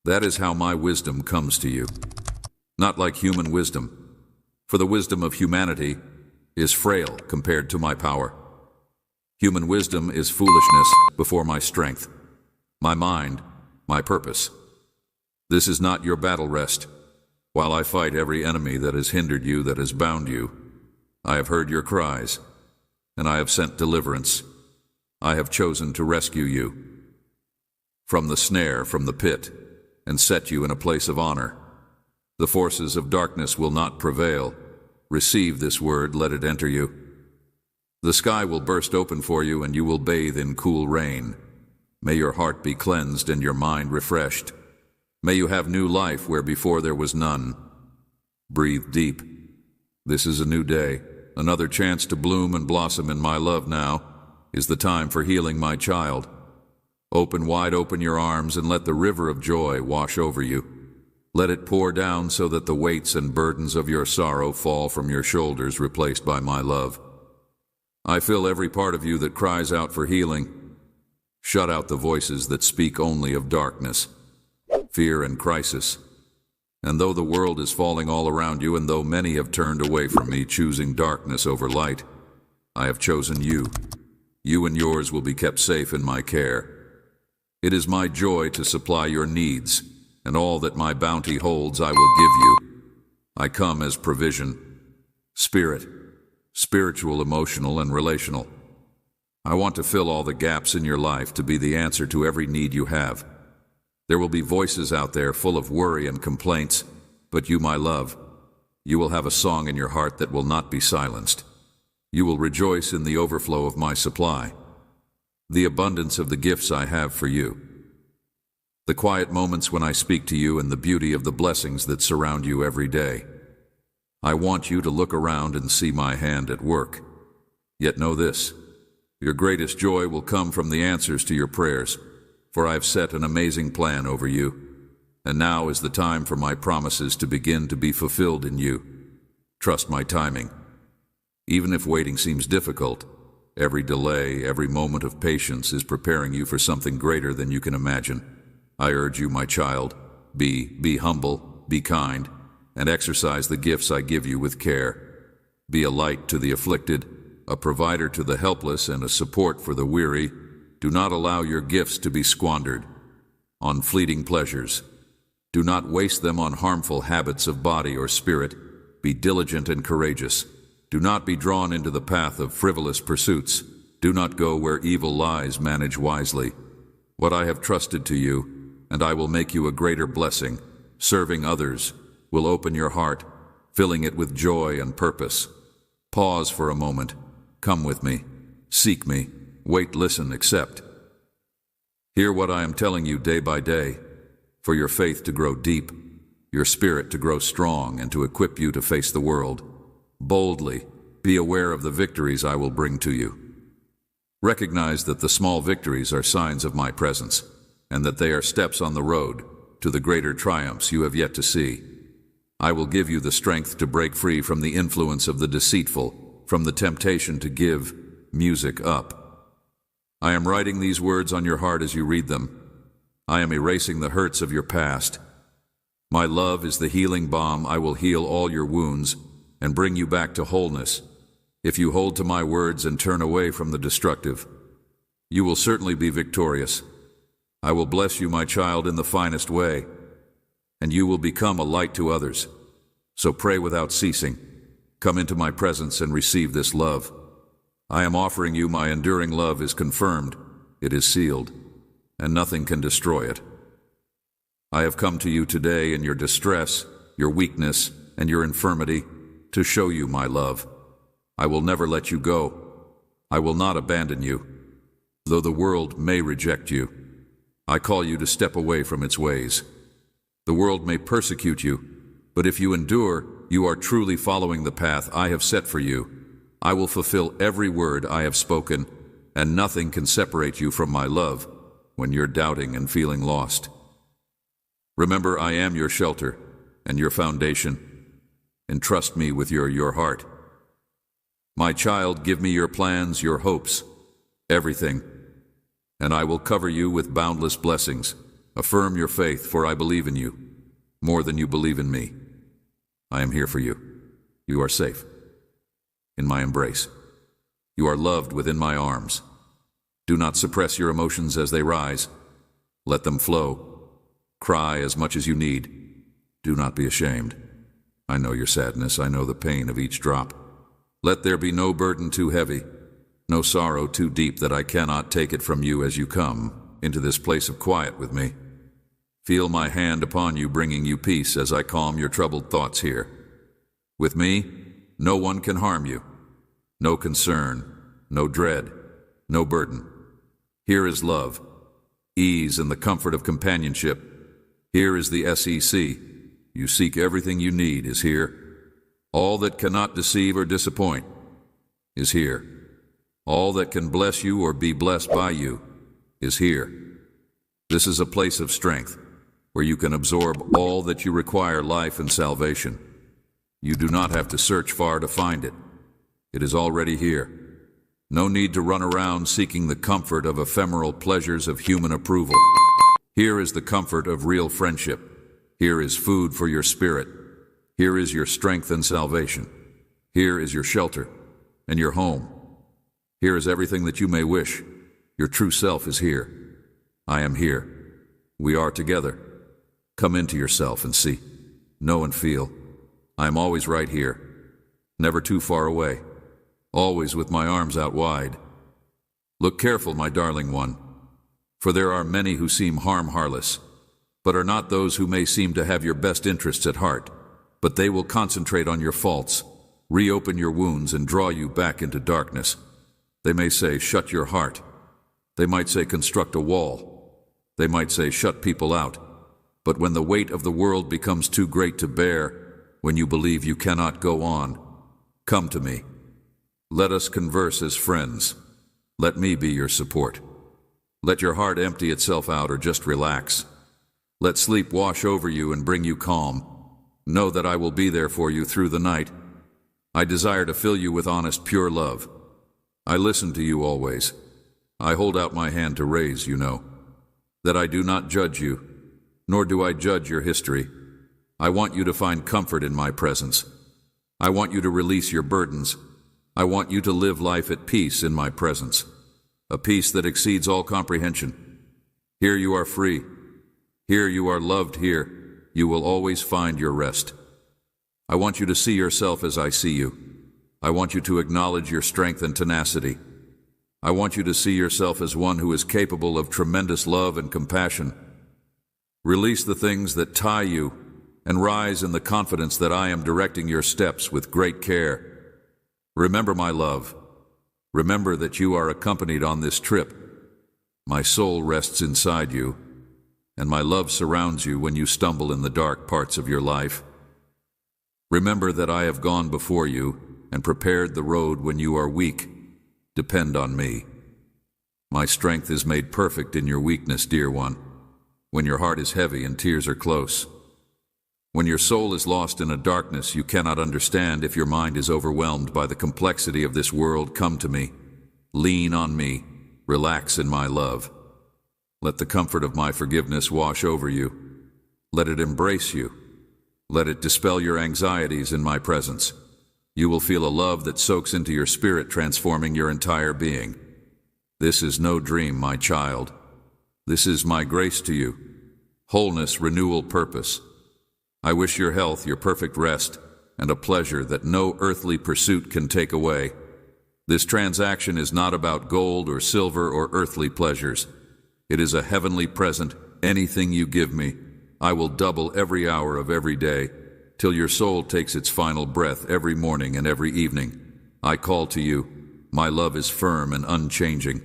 That is how my wisdom comes to you. Not like human wisdom, for the wisdom of humanity is frail compared to my power. Human wisdom is foolishness before my strength, my mind, my purpose. This is not your battle rest. While I fight every enemy that has hindered you, that has bound you, I have heard your cries, and I have sent deliverance. I have chosen to rescue you from the snare, from the pit, and set you in a place of honor. The forces of darkness will not prevail. Receive this word, let it enter you. The sky will burst open for you, and you will bathe in cool rain. May your heart be cleansed and your mind refreshed. May you have new life where before there was none. Breathe deep. This is a new day, another chance to bloom and blossom in my love. Now is the time for healing, my child. Open wide open your arms and let the river of joy wash over you. Let it pour down so that the weights and burdens of your sorrow fall from your shoulders, replaced by my love. I fill every part of you that cries out for healing. Shut out the voices that speak only of darkness, fear, and crisis. And though the world is falling all around you, and though many have turned away from me, choosing darkness over light, I have chosen you. You and yours will be kept safe in my care. It is my joy to supply your needs, and all that my bounty holds I will give you. I come as provision, spirit, spiritual, emotional, and relational. I want to fill all the gaps in your life, to be the answer to every need you have. There will be voices out there full of worry and complaints, but you, my love, you will have a song in your heart that will not be silenced. You will rejoice in the overflow of my supply, the abundance of the gifts I have for you. The quiet moments when I speak to you, and the beauty of the blessings that surround you every day. I want you to look around and see my hand at work. Yet know this, your greatest joy will come from the answers to your prayers, for I have set an amazing plan over you, and now is the time for my promises to begin to be fulfilled in you. Trust my timing. Even if waiting seems difficult, every delay, every moment of patience is preparing you for something greater than you can imagine. I urge you, my child, be humble, be kind, and exercise the gifts I give you with care. Be a light to the afflicted, a provider to the helpless, and a support for the weary. Do not allow your gifts to be squandered on fleeting pleasures. Do not waste them on harmful habits of body or spirit. Be diligent and courageous. Do not be drawn into the path of frivolous pursuits. Do not go where evil lies. Manage wisely what I have trusted to you, and I will make you a greater blessing. Serving others will open your heart, filling it with joy and purpose. Pause for a moment. Come with me. Seek me. Wait, listen, accept. Hear what I am telling you day by day, for your faith to grow deep, your spirit to grow strong, and to equip you to face the world boldly. Be aware of the victories I will bring to you. Recognize that the small victories are signs of my presence, and that they are steps on the road to the greater triumphs you have yet to see. I will give you the strength to break free from the influence of the deceitful, from the temptation to give music up. I am writing these words on your heart as you read them. I am erasing the hurts of your past. My love is the healing balm. I will heal all your wounds and bring you back to wholeness. If you hold to my words and turn away from the destructive, you will certainly be victorious. I will bless you, my child, in the finest way, and you will become a light to others. So pray without ceasing. Come into my presence and receive this love. I am offering you my enduring love. Is confirmed, it is sealed, and nothing can destroy it. I have come to you today in your distress, your weakness, and your infirmity, to show you my love. I will never let you go. I will not abandon you. Though the world may reject you, I call you to step away from its ways. The world may persecute you, But if you endure, you are truly following the path I have set for you. I will fulfill every word I have spoken, and nothing can separate you from my love when you're doubting and feeling lost. Remember, I am your shelter and your foundation. Entrust me with your heart. My child, give me your plans, your hopes, everything, and I will cover you with boundless blessings. Affirm your faith, for I believe in you more than you believe in me. I am here for you. You are safe in my embrace. You are loved within my arms. Do not suppress your emotions as they rise. Let them flow. Cry as much as you need. Do not be ashamed. I know your sadness. I know the pain of each drop. Let there be no burden too heavy, no sorrow too deep that I cannot take it from you as you come into this place of quiet with me. Feel my hand upon you, bringing you peace as I calm your troubled thoughts here. With me, no one can harm you. No concern, no dread, no burden. Here is love, ease, and the comfort of companionship. Here is the SEC. You seek everything you need is here. All that cannot deceive or disappoint is here. All that can bless you or be blessed by you is here. This is a place of strength, where you can absorb all that you require, life and salvation. You do not have to search far to find it. It is already here. No need to run around seeking the comfort of ephemeral pleasures of human approval. Here is the comfort of real friendship. Here is food for your spirit. Here is your strength and salvation. Here is your shelter and your home. Here is everything that you may wish. Your true self is here. I am here. We are together. Come into yourself and see, know and feel. I am always right here, never too far away, always with my arms out wide. Look careful, my darling one, for there are many who seem harmless, but are not those who may seem to have your best interests at heart. But they will concentrate on your faults, reopen your wounds, and draw you back into darkness. They may say, shut your heart. They might say, construct a wall. They might say, shut people out. But when the weight of the world becomes too great to bear, when you believe you cannot go on, come to me. Let us converse as friends. Let me be your support. Let your heart empty itself out or just relax. Let sleep wash over you and bring you calm. Know that I will be there for you through the night. I desire to fill you with honest, pure love. I listen to you always. I hold out my hand to raise, you know. That I do not judge you, nor do I judge your history. I want you to find comfort in my presence. I want you to release your burdens. I want you to live life at peace in my presence, a peace that exceeds all comprehension. Here you are free. Here you are loved. Here you will always find your rest. I want you to see yourself as I see you. I want you to acknowledge your strength and tenacity. I want you to see yourself as one who is capable of tremendous love and compassion. Release the things that tie you and rise in the confidence that I am directing your steps with great care. Remember, my love, remember that you are accompanied on this trip. My soul rests inside you, and my love surrounds you when you stumble in the dark parts of your life. Remember that I have gone before you and prepared the road when you are weak. Depend on me. My strength is made perfect in your weakness, dear one, when your heart is heavy and tears are close. When your soul is lost in a darkness you cannot understand, if your mind is overwhelmed by the complexity of this world, come to me. Lean on me. Relax in my love. Let the comfort of my forgiveness wash over you. Let it embrace you. Let it dispel your anxieties in my presence. You will feel a love that soaks into your spirit, transforming your entire being. This is no dream, my child. This is my grace to you. Wholeness, renewal, purpose. I wish your health, your perfect rest, and a pleasure that no earthly pursuit can take away. This transaction is not about gold or silver or earthly pleasures. It is a heavenly present. Anything you give me, I will double every hour of every day, till your soul takes its final breath every morning and every evening. I call to you. My love is firm and unchanging,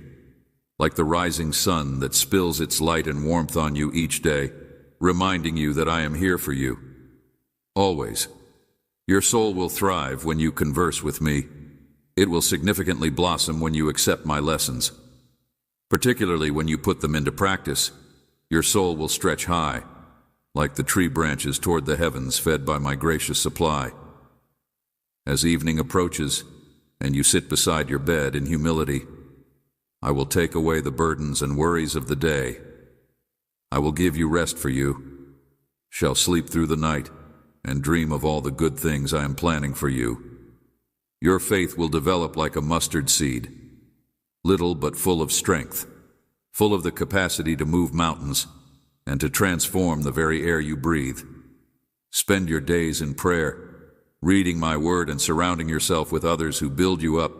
like the rising sun that spills its light and warmth on you each day, reminding you that I am here for you. always. Your soul will thrive when you converse with me. It will significantly blossom when you accept my lessons. Particularly when you put them into practice, your soul will stretch high, like the tree branches toward the heavens fed by my gracious supply. As evening approaches, and you sit beside your bed in humility, I will take away the burdens and worries of the day. I will give you rest for you, shall sleep through the night, and dream of all the good things I am planning for you. Your faith will develop like a mustard seed, little but full of strength, full of the capacity to move mountains and to transform the very air you breathe. Spend your days in prayer, reading my word and surrounding yourself with others who build you up.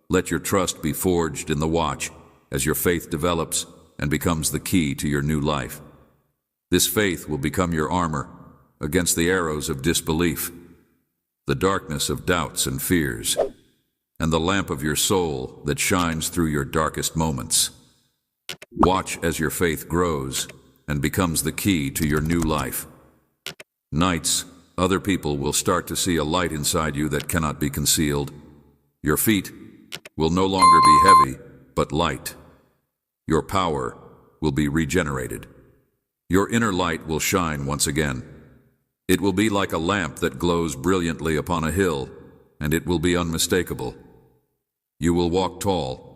Let your trust be forged in the watch as your faith develops and becomes the key to your new life. This faith will become your armor against the arrows of disbelief, the darkness of doubts and fears, and the lamp of your soul that shines through your darkest moments. Watch as your faith grows and becomes the key to your new life. Nights, other people will start to see a light inside you that cannot be concealed. Your feet will no longer be heavy, but light. Your power will be regenerated. Your inner light will shine once again. It will be like a lamp that glows brilliantly upon a hill, and it will be unmistakable. You will walk tall,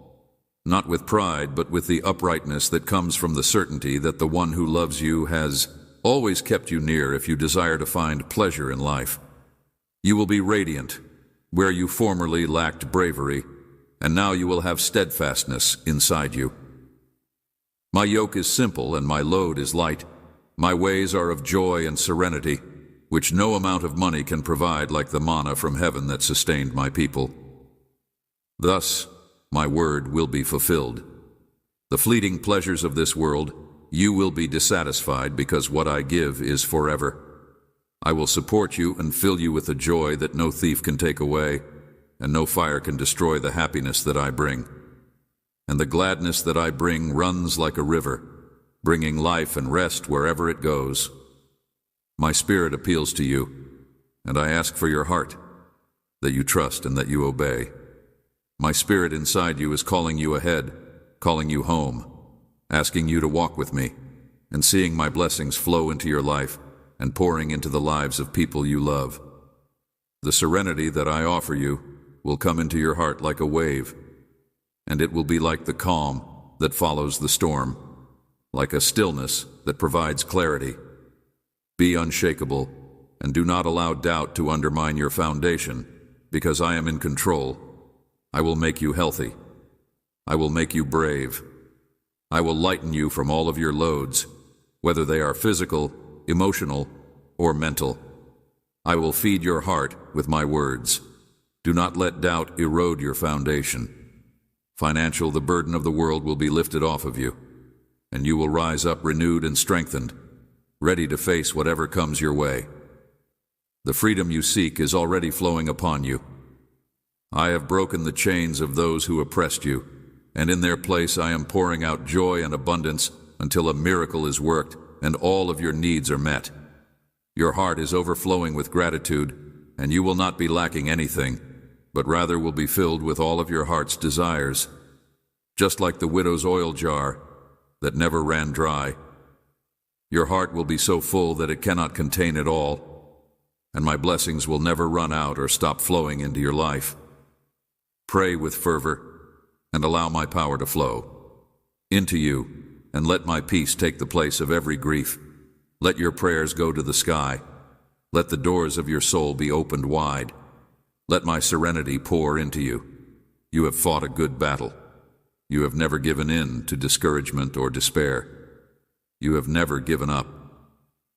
not with pride, but with the uprightness that comes from the certainty that the one who loves you has always kept you near if you desire to find pleasure in life. You will be radiant, where you formerly lacked bravery, and now you will have steadfastness inside you. My yoke is simple and my load is light. My ways are of joy and serenity, which no amount of money can provide, like the manna from heaven that sustained my people. Thus, my word will be fulfilled. The fleeting pleasures of this world, you will be dissatisfied because what I give is forever. I will support you and fill you with a joy that no thief can take away, and no fire can destroy the happiness that I bring. And the gladness that I bring runs like a river, bringing life and rest wherever it goes. My spirit appeals to you, and I ask for your heart, that you trust and that you obey. My spirit inside you is calling you ahead, calling you home, asking you to walk with me, and seeing my blessings flow into your life and pouring into the lives of people you love. The serenity that I offer you will come into your heart like a wave, and it will be like the calm that follows the storm, like a stillness that provides clarity. Be unshakable, and do not allow doubt to undermine your foundation, because I am in control. I will make you healthy. I will make you brave. I will lighten you from all of your loads, whether they are physical, emotional, or mental. I will feed your heart with my words. Do not let doubt erode your foundation. Financial, the burden of the world will be lifted off of you, and you will rise up renewed and strengthened, ready to face whatever comes your way. The freedom you seek is already flowing upon you. I have broken the chains of those who oppressed you, and in their place I am pouring out joy and abundance until a miracle is worked and all of your needs are met. Your heart is overflowing with gratitude, and you will not be lacking anything, but rather will be filled with all of your heart's desires, just like the widow's oil jar that never ran dry. Your heart will be so full that it cannot contain it all, and my blessings will never run out or stop flowing into your life. Pray with fervor, and allow my power to flow into you, and let my peace take the place of every grief. Let your prayers go to the sky. Let the doors of your soul be opened wide. Let my serenity pour into you. You have fought a good battle. You have never given in to discouragement or despair. You have never given up.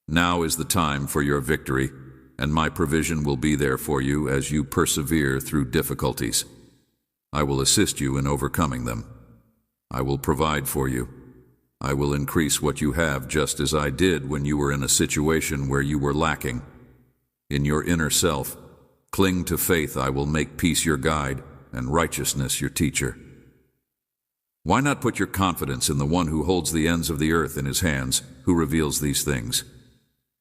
Now is the time for your victory, and my provision will be there for you as you persevere through difficulties. I will assist you in overcoming them. I will provide for you. I will increase what you have, just as I did when you were in a situation where you were lacking. In your inner self, cling to faith. I will make peace your guide and righteousness your teacher. Why not put your confidence in the one who holds the ends of the earth in his hands, who reveals these things?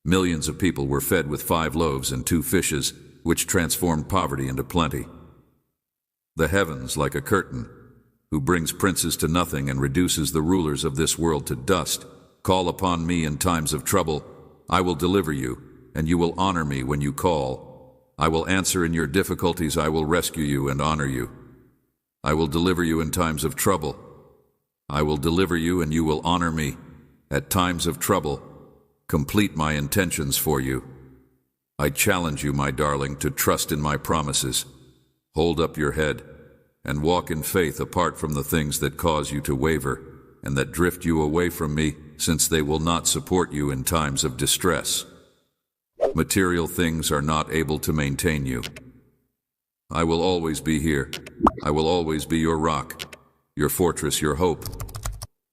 Millions of people were fed with 5 loaves and 2 fishes, which transformed poverty into plenty. The heavens, like a curtain, who brings princes to nothing and reduces the rulers of this world to dust, call upon me in times of trouble. I will deliver you, and you will honor me when you call. I will answer in your difficulties. I will rescue you and honor you. I will deliver you in times of trouble. I will deliver you, and you will honor me. At times of trouble, complete my intentions for you. I challenge you, my darling, to trust in my promises. Hold up your head and walk in faith apart from the things that cause you to waver and that drift you away from me, since they will not support you in times of distress. Material things are not able to maintain you. I will always be here. I will always be your rock, your fortress, your hope.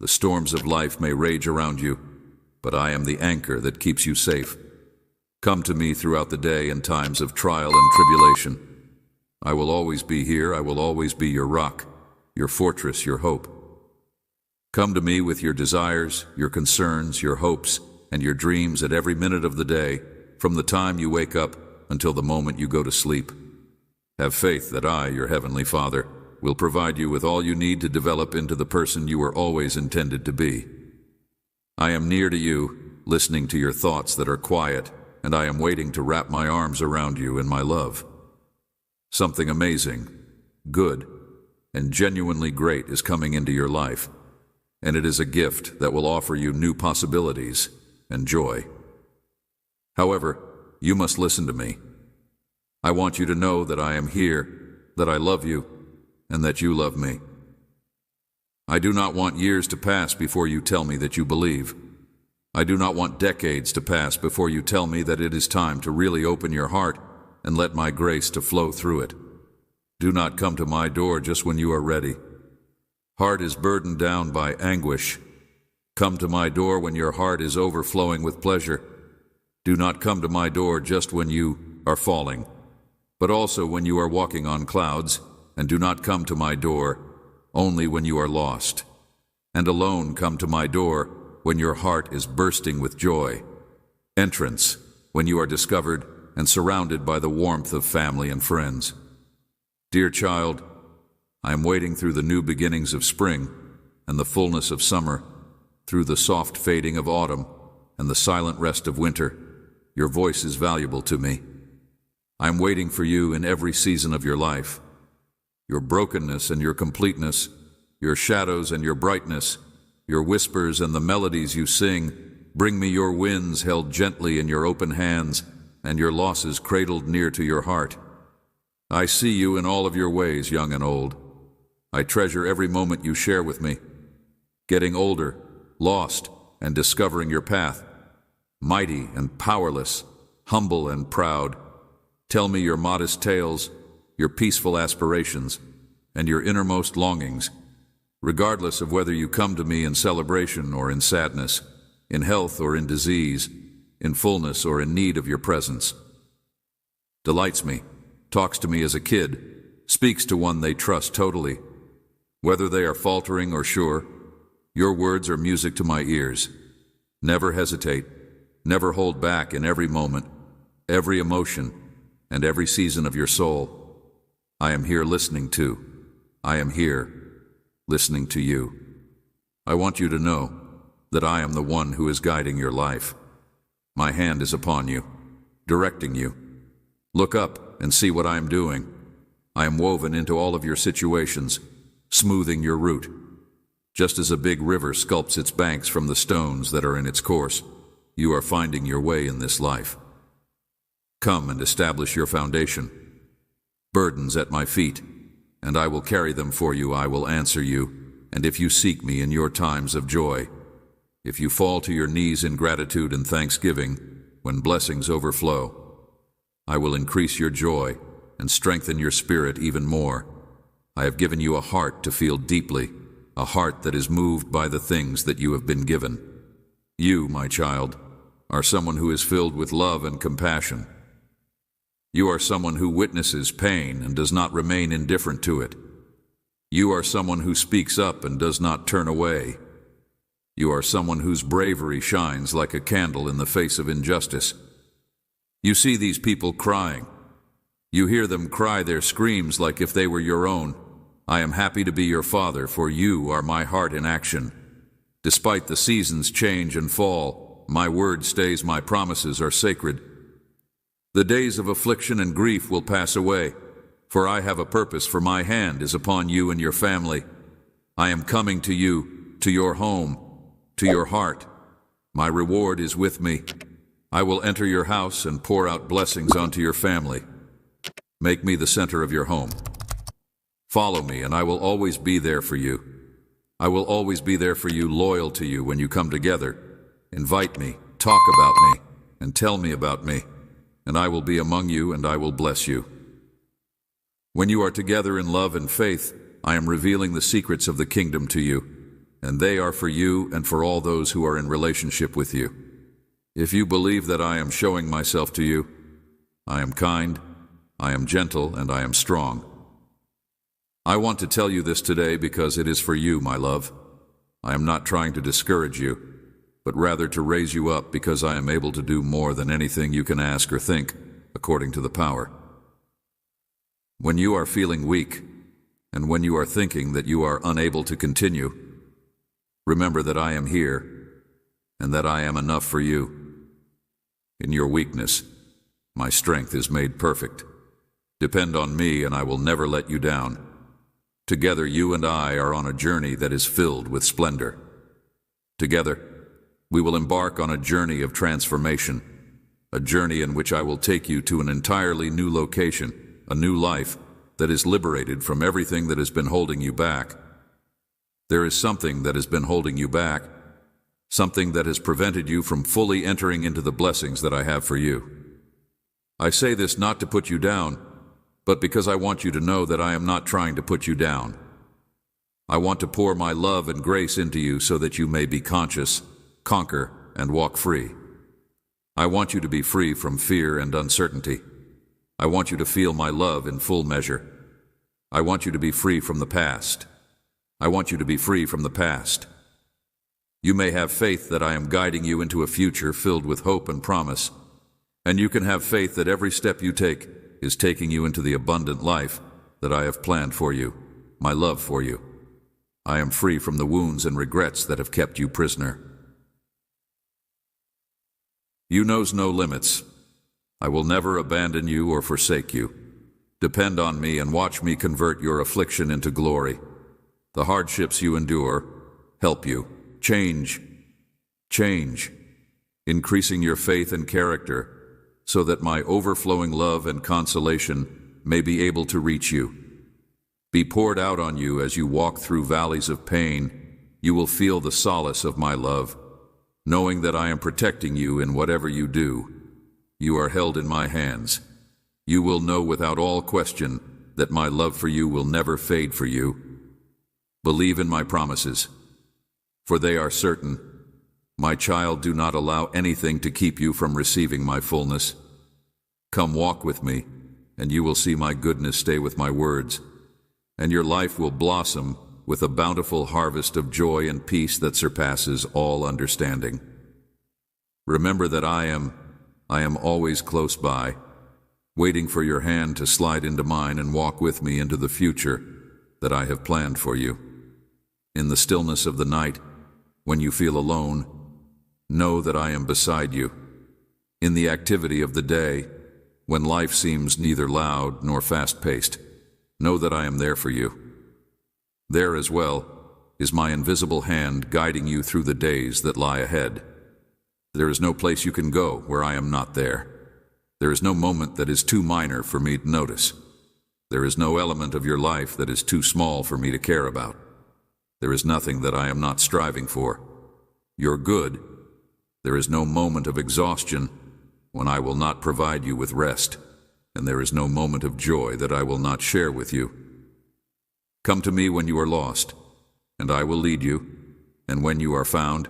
The storms of life may rage around you, but I am the anchor that keeps you safe. Come to me throughout the day in times of trial and tribulation. I will always be here. I will always be your rock, your fortress, your hope. Come to me with your desires, your concerns, your hopes, and your dreams at every minute of the day, from the time you wake up until the moment you go to sleep. Have faith that I, your Heavenly Father, will provide you with all you need to develop into the person you were always intended to be. I am near to you, listening to your thoughts that are quiet, and I am waiting to wrap my arms around you in my love. Something amazing, good, and genuinely great is coming into your life, and it is a gift that will offer you new possibilities and joy. However, you must listen to me. I want you to know that I am here, that I love you, and that you love me. I do not want years to pass before you tell me that you believe. I do not want decades to pass before you tell me that it is time to really open your heart and let my grace to flow through it. Do not come to my door just when you are ready. Heart is burdened down by anguish. Come to my door when your heart is overflowing with pleasure. Do not come to my door just when you are falling, but also when you are walking on clouds, and do not come to my door only when you are lost. And alone come to my door when your heart is bursting with joy. Entrance, when you are discovered and surrounded by the warmth of family and friends. Dear child, I am waiting through the new beginnings of spring and the fullness of summer, through the soft fading of autumn and the silent rest of winter. Your voice is valuable to me. I am waiting for you in every season of your life. Your brokenness and your completeness, your shadows and your brightness, your whispers and the melodies you sing. Bring me your wins held gently in your open hands, and your losses cradled near to your heart. I see you in all of your ways, young and old. I treasure every moment you share with me. Getting older, lost, and discovering your path. Mighty and powerless, humble and proud. Tell me your modest tales, your peaceful aspirations, and your innermost longings, regardless of whether you come to me in celebration or in sadness, in health or in disease, in fullness or in need of your presence. Delights me, talks to me as a kid, speaks to one they trust totally. Whether they are faltering or sure, your words are music to my ears. Never hesitate, never hold back in every moment, every emotion, and every season of your soul. I am here listening to. I am here listening to you. I want you to know that I am the one who is guiding your life. My hand is upon you, directing you. Look up and see what I am doing. I am woven into all of your situations, smoothing your route. Just as a big river sculpts its banks from the stones that are in its course, you are finding your way in this life. Come and establish your foundation. Burdens at my feet, and I will carry them for you. I will answer you, and if you seek me in your times of joy, if you fall to your knees in gratitude and thanksgiving, when blessings overflow, I will increase your joy and strengthen your spirit even more. I have given you a heart to feel deeply, a heart that is moved by the things that you have been given. You, my child, are someone who is filled with love and compassion. You are someone who witnesses pain and does not remain indifferent to it. You are someone who speaks up and does not turn away. You are someone whose bravery shines like a candle in the face of injustice. You see these people crying. You hear them cry their screams like if they were your own. I am happy to be your father, for you are my heart in action. Despite the seasons change and fall, my word stays, my promises are sacred. The days of affliction and grief will pass away, for I have a purpose, for my hand is upon you and your family. I am coming to you, to your home, to your heart. My reward is with me. I will enter your house and pour out blessings onto your family. Make me the center of your home. Follow me, and I will always be there for you. I will always be there for you, loyal to you when you come together. Invite me, talk about me, and tell me about me, and I will be among you and I will bless you. When you are together in love and faith, I am revealing the secrets of the kingdom to you, and they are for you and for all those who are in relationship with you. If you believe that I am showing myself to you, I am kind, I am gentle, and I am strong. I want to tell you this today because it is for you, my love. I am not trying to discourage you, but rather to raise you up, because I am able to do more than anything you can ask or think, according to the power. When you are feeling weak, and when you are thinking that you are unable to continue, remember that I am here, and that I am enough for you. In your weakness, my strength is made perfect. Depend on me, and I will never let you down. Together, you and I are on a journey that is filled with splendor. Together, we will embark on a journey of transformation, a journey in which I will take you to an entirely new location, a new life that is liberated from everything that has been holding you back. There is something that has been holding you back, something that has prevented you from fully entering into the blessings that I have for you. I say this not to put you down, but because I want you to know that I am not trying to put you down. I want to pour my love and grace into you so that you may be conscious, conquer, and walk free. I want you to be free from fear and uncertainty. I want you to feel my love in full measure. I want you to be free from the past. I want you to be free from the past. You may have faith that I am guiding you into a future filled with hope and promise, and you can have faith that every step you take is taking you into the abundant life that I have planned for you, my love for you. I am free from the wounds and regrets that have kept you prisoner. You knows no limits. I will never abandon you or forsake you. Depend on me and watch me convert your affliction into glory. The hardships you endure help you. Change, increasing your faith and character, so that my overflowing love and consolation may be able to reach you. Be poured out on you as you walk through valleys of pain. You will feel the solace of my love, knowing that I am protecting you in whatever you do. You are held in my hands. You will know without all question that my love for you will never fade for you. Believe in my promises, for they are certain. My child, do not allow anything to keep you from receiving my fullness. Come walk with me, and you will see my goodness stay with my words, and your life will blossom with a bountiful harvest of joy and peace that surpasses all understanding. Remember that I am always close by, waiting for your hand to slide into mine and walk with me into the future that I have planned for you. In the stillness of the night, when you feel alone, know that I am beside you. In the activity of the day, when life seems neither loud nor fast-paced, know that I am there for you. There as well is my invisible hand guiding you through the days that lie ahead. There is no place you can go where I am not there. There is no moment that is too minor for me to notice. There is no element of your life that is too small for me to care about. There is nothing that I am not striving for. Your good. There is no moment of exhaustion when I will not provide you with rest, and there is no moment of joy that I will not share with you. Come to me when you are lost, and I will lead you, and when you are found,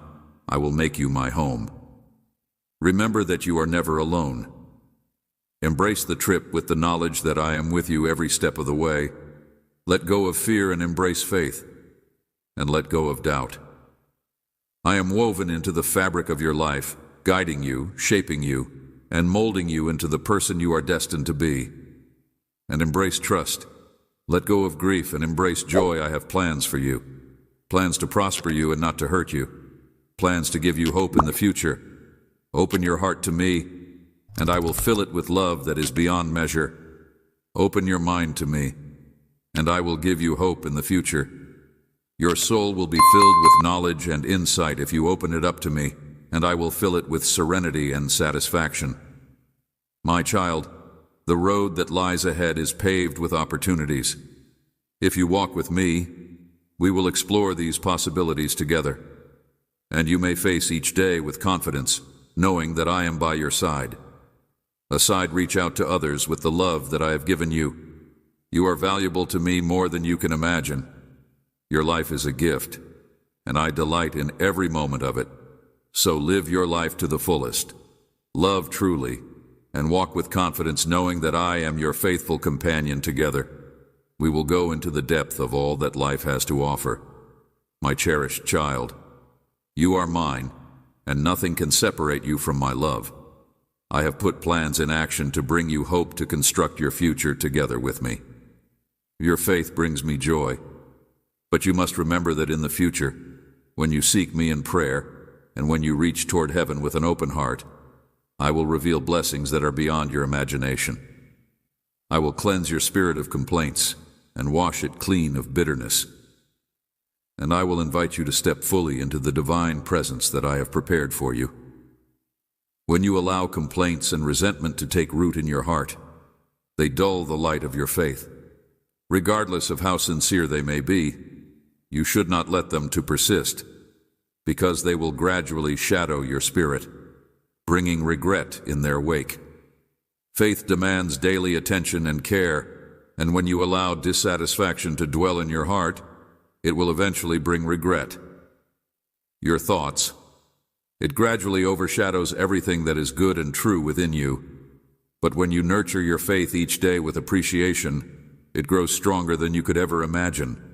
I will make you my home. Remember that you are never alone. Embrace the trip with the knowledge that I am with you every step of the way. Let go of fear and embrace faith, and let go of doubt. I am woven into the fabric of your life, guiding you, shaping you, and molding you into the person you are destined to be. And embrace trust. Let go of grief and embrace joy. I have plans for you. Plans to prosper you and not to hurt you. Plans to give you hope in the future. Open your heart to me, and I will fill it with love that is beyond measure. Open your mind to me, and I will give you hope in the future. Your soul will be filled with knowledge and insight if you open it up to me, and I will fill it with serenity and satisfaction. My child, the road that lies ahead is paved with opportunities. If you walk with me, we will explore these possibilities together, and you may face each day with confidence, knowing that I am by your side. Aside, reach out to others with the love that I have given you. You are valuable to me more than you can imagine. Your life is a gift, and I delight in every moment of it. So live your life to the fullest. Love truly, and walk with confidence, knowing that I am your faithful companion. Together, we will go into the depth of all that life has to offer. My cherished child, you are mine, and nothing can separate you from my love. I have put plans in action to bring you hope, to construct your future together with me. Your faith brings me joy, but you must remember that in the future, when you seek me in prayer, and when you reach toward heaven with an open heart, I will reveal blessings that are beyond your imagination. I will cleanse your spirit of complaints and wash it clean of bitterness. And I will invite you to step fully into the divine presence that I have prepared for you. When you allow complaints and resentment to take root in your heart, they dull the light of your faith. Regardless of how sincere they may be, you should not let them to persist, because they will gradually shadow your spirit, bringing regret in their wake. Faith demands daily attention and care, and when you allow dissatisfaction to dwell in your heart, it will eventually bring regret. Your thoughts. It gradually overshadows everything that is good and true within you. But when you nurture your faith each day with appreciation, it grows stronger than you could ever imagine.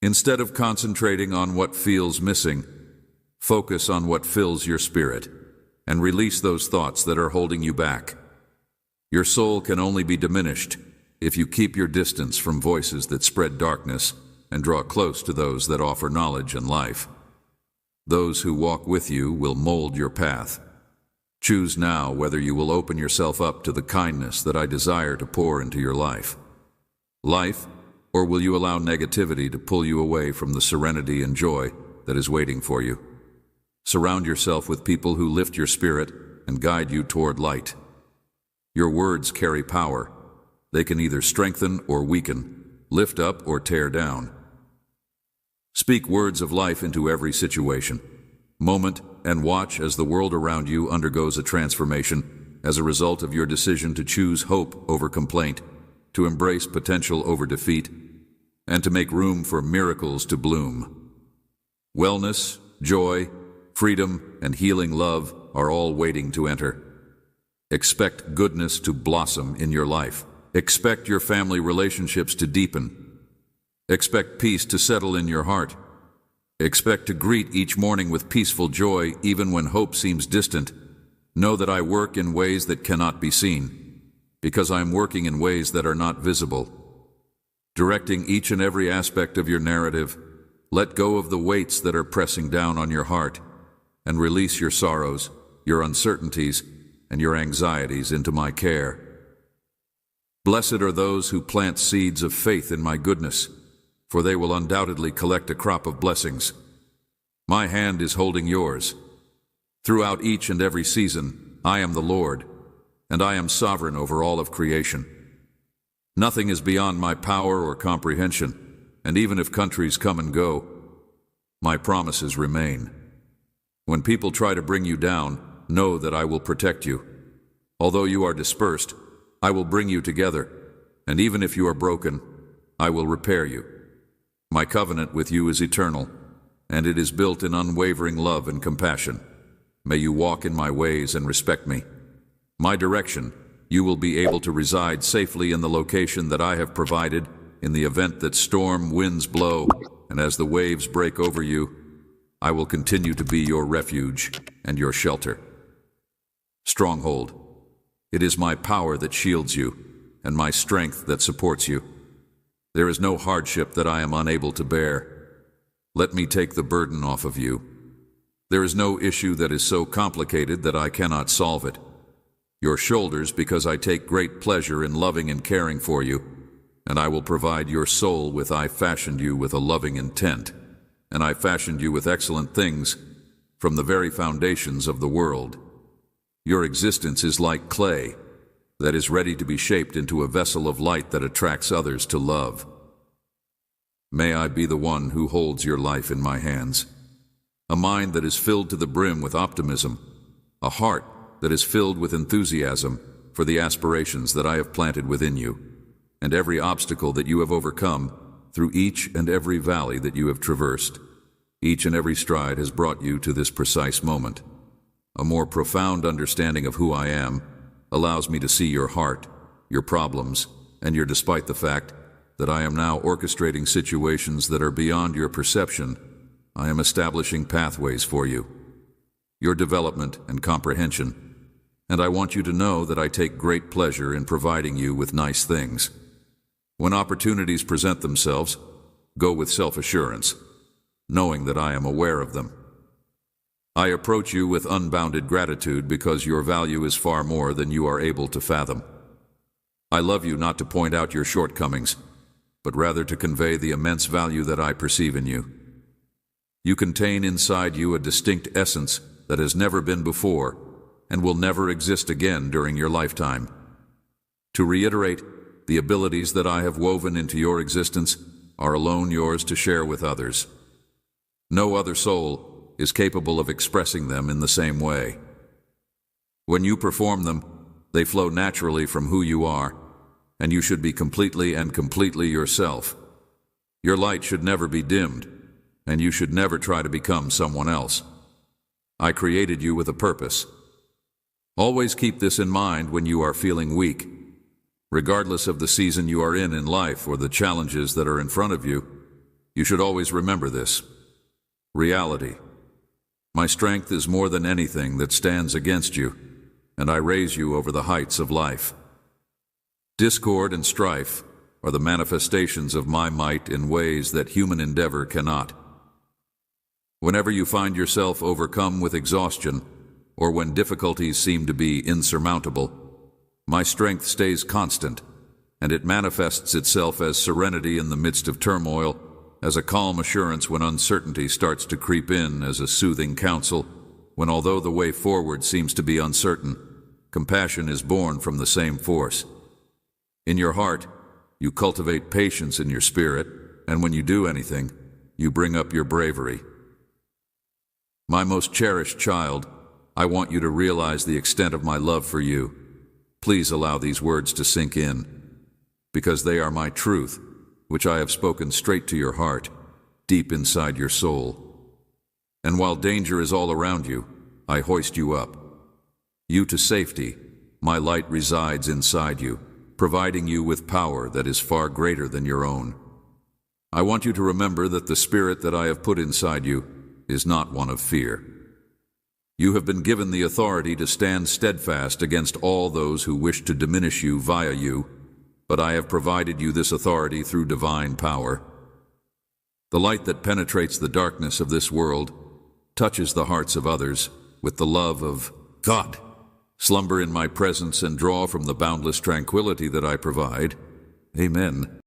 Instead of concentrating on what feels missing, focus on what fills your spirit, and release those thoughts that are holding you back. Your soul can only be diminished if you keep your distance from voices that spread darkness and draw close to those that offer knowledge and life. Those who walk with you will mold your path. Choose now whether you will open yourself up to the kindness that I desire to pour into your life. Or will you allow negativity to pull you away from the serenity and joy that is waiting for you? Surround yourself with people who lift your spirit and guide you toward light. Your words carry power. They can either strengthen or weaken, lift up or tear down. Speak words of life into every situation, moment, and watch as the world around you undergoes a transformation as a result of your decision to choose hope over complaint, to embrace potential over defeat, and to make room for miracles to bloom. Wellness, joy, freedom, and healing love are all waiting to enter. Expect goodness to blossom in your life. Expect your family relationships to deepen. Expect peace to settle in your heart. Expect to greet each morning with peaceful joy even when hope seems distant. Know that I work in ways that cannot be seen, because I am working in ways that are not visible. Directing each and every aspect of your narrative, let go of the weights that are pressing down on your heart, and release your sorrows, your uncertainties, and your anxieties into my care. Blessed are those who plant seeds of faith in my goodness, for they will undoubtedly collect a crop of blessings. My hand is holding yours. Throughout each and every season, I am the Lord, and I am sovereign over all of creation. Nothing is beyond my power or comprehension, and even if countries come and go, my promises remain. When people try to bring you down, know that I will protect you. Although you are dispersed, I will bring you together, and even if you are broken, I will repair you. My covenant with you is eternal, and it is built in unwavering love and compassion. May you walk in my ways and respect me. My direction, you will be able to reside safely in the location that I have provided in the event that storm winds blow, and as the waves break over you, I will continue to be your refuge and your shelter. Stronghold. It is my power that shields you, and my strength that supports you. There is no hardship that I am unable to bear. Let me take the burden off of you. There is no issue that is so complicated that I cannot solve it. Your shoulders, because I take great pleasure in loving and caring for you, and I will provide your soul with I fashioned you with a loving intent, and I fashioned you with excellent things from the very foundations of the world. Your existence is like clay that is ready to be shaped into a vessel of light that attracts others to love. May I be the one who holds your life in my hands. A mind that is filled to the brim with optimism, a heart that is filled with enthusiasm for the aspirations that I have planted within you, and every obstacle that you have overcome through each and every valley that you have traversed. Each and every stride has brought you to this precise moment. A more profound understanding of who I am allows me to see your heart, your problems, and despite the fact that I am now orchestrating situations that are beyond your perception, I am establishing pathways for you, your development and comprehension, and I want you to know that I take great pleasure in providing you with nice things. When opportunities present themselves, go with self-assurance, knowing that I am aware of them. I approach you with unbounded gratitude because your value is far more than you are able to fathom. I love you not to point out your shortcomings, but rather to convey the immense value that I perceive in you. You contain inside you a distinct essence that has never been before and will never exist again during your lifetime. To reiterate, the abilities that I have woven into your existence are alone yours to share with others. No other soul is capable of expressing them in the same way. When you perform them, they flow naturally from who you are, and you should be completely and completely yourself. Your light should never be dimmed, and you should never try to become someone else. I created you with a purpose. Always keep this in mind when you are feeling weak. Regardless of the season you are in life or the challenges that are in front of you, you should always remember this. Reality. My strength is more than anything that stands against you, and I raise you over the heights of life. Discord and strife are the manifestations of my might in ways that human endeavor cannot. Whenever you find yourself overcome with exhaustion, or when difficulties seem to be insurmountable, my strength stays constant, and it manifests itself as serenity in the midst of turmoil, as a calm assurance when uncertainty starts to creep in, as a soothing counsel when, although the way forward seems to be uncertain, compassion is born from the same force. In your heart, you cultivate patience in your spirit, and when you do anything, you bring up your bravery. My most cherished child, I want you to realize the extent of my love for you. Please allow these words to sink in, because they are my truth, which I have spoken straight to your heart, deep inside your soul. And while danger is all around you, I hoist you up. You to safety, my light resides inside you, providing you with power that is far greater than your own. I want you to remember that the spirit that I have put inside you is not one of fear. You have been given the authority to stand steadfast against all those who wish to diminish you via you, but I have provided you this authority through divine power. The light that penetrates the darkness of this world touches the hearts of others with the love of God. Slumber in my presence and draw from the boundless tranquility that I provide. Amen.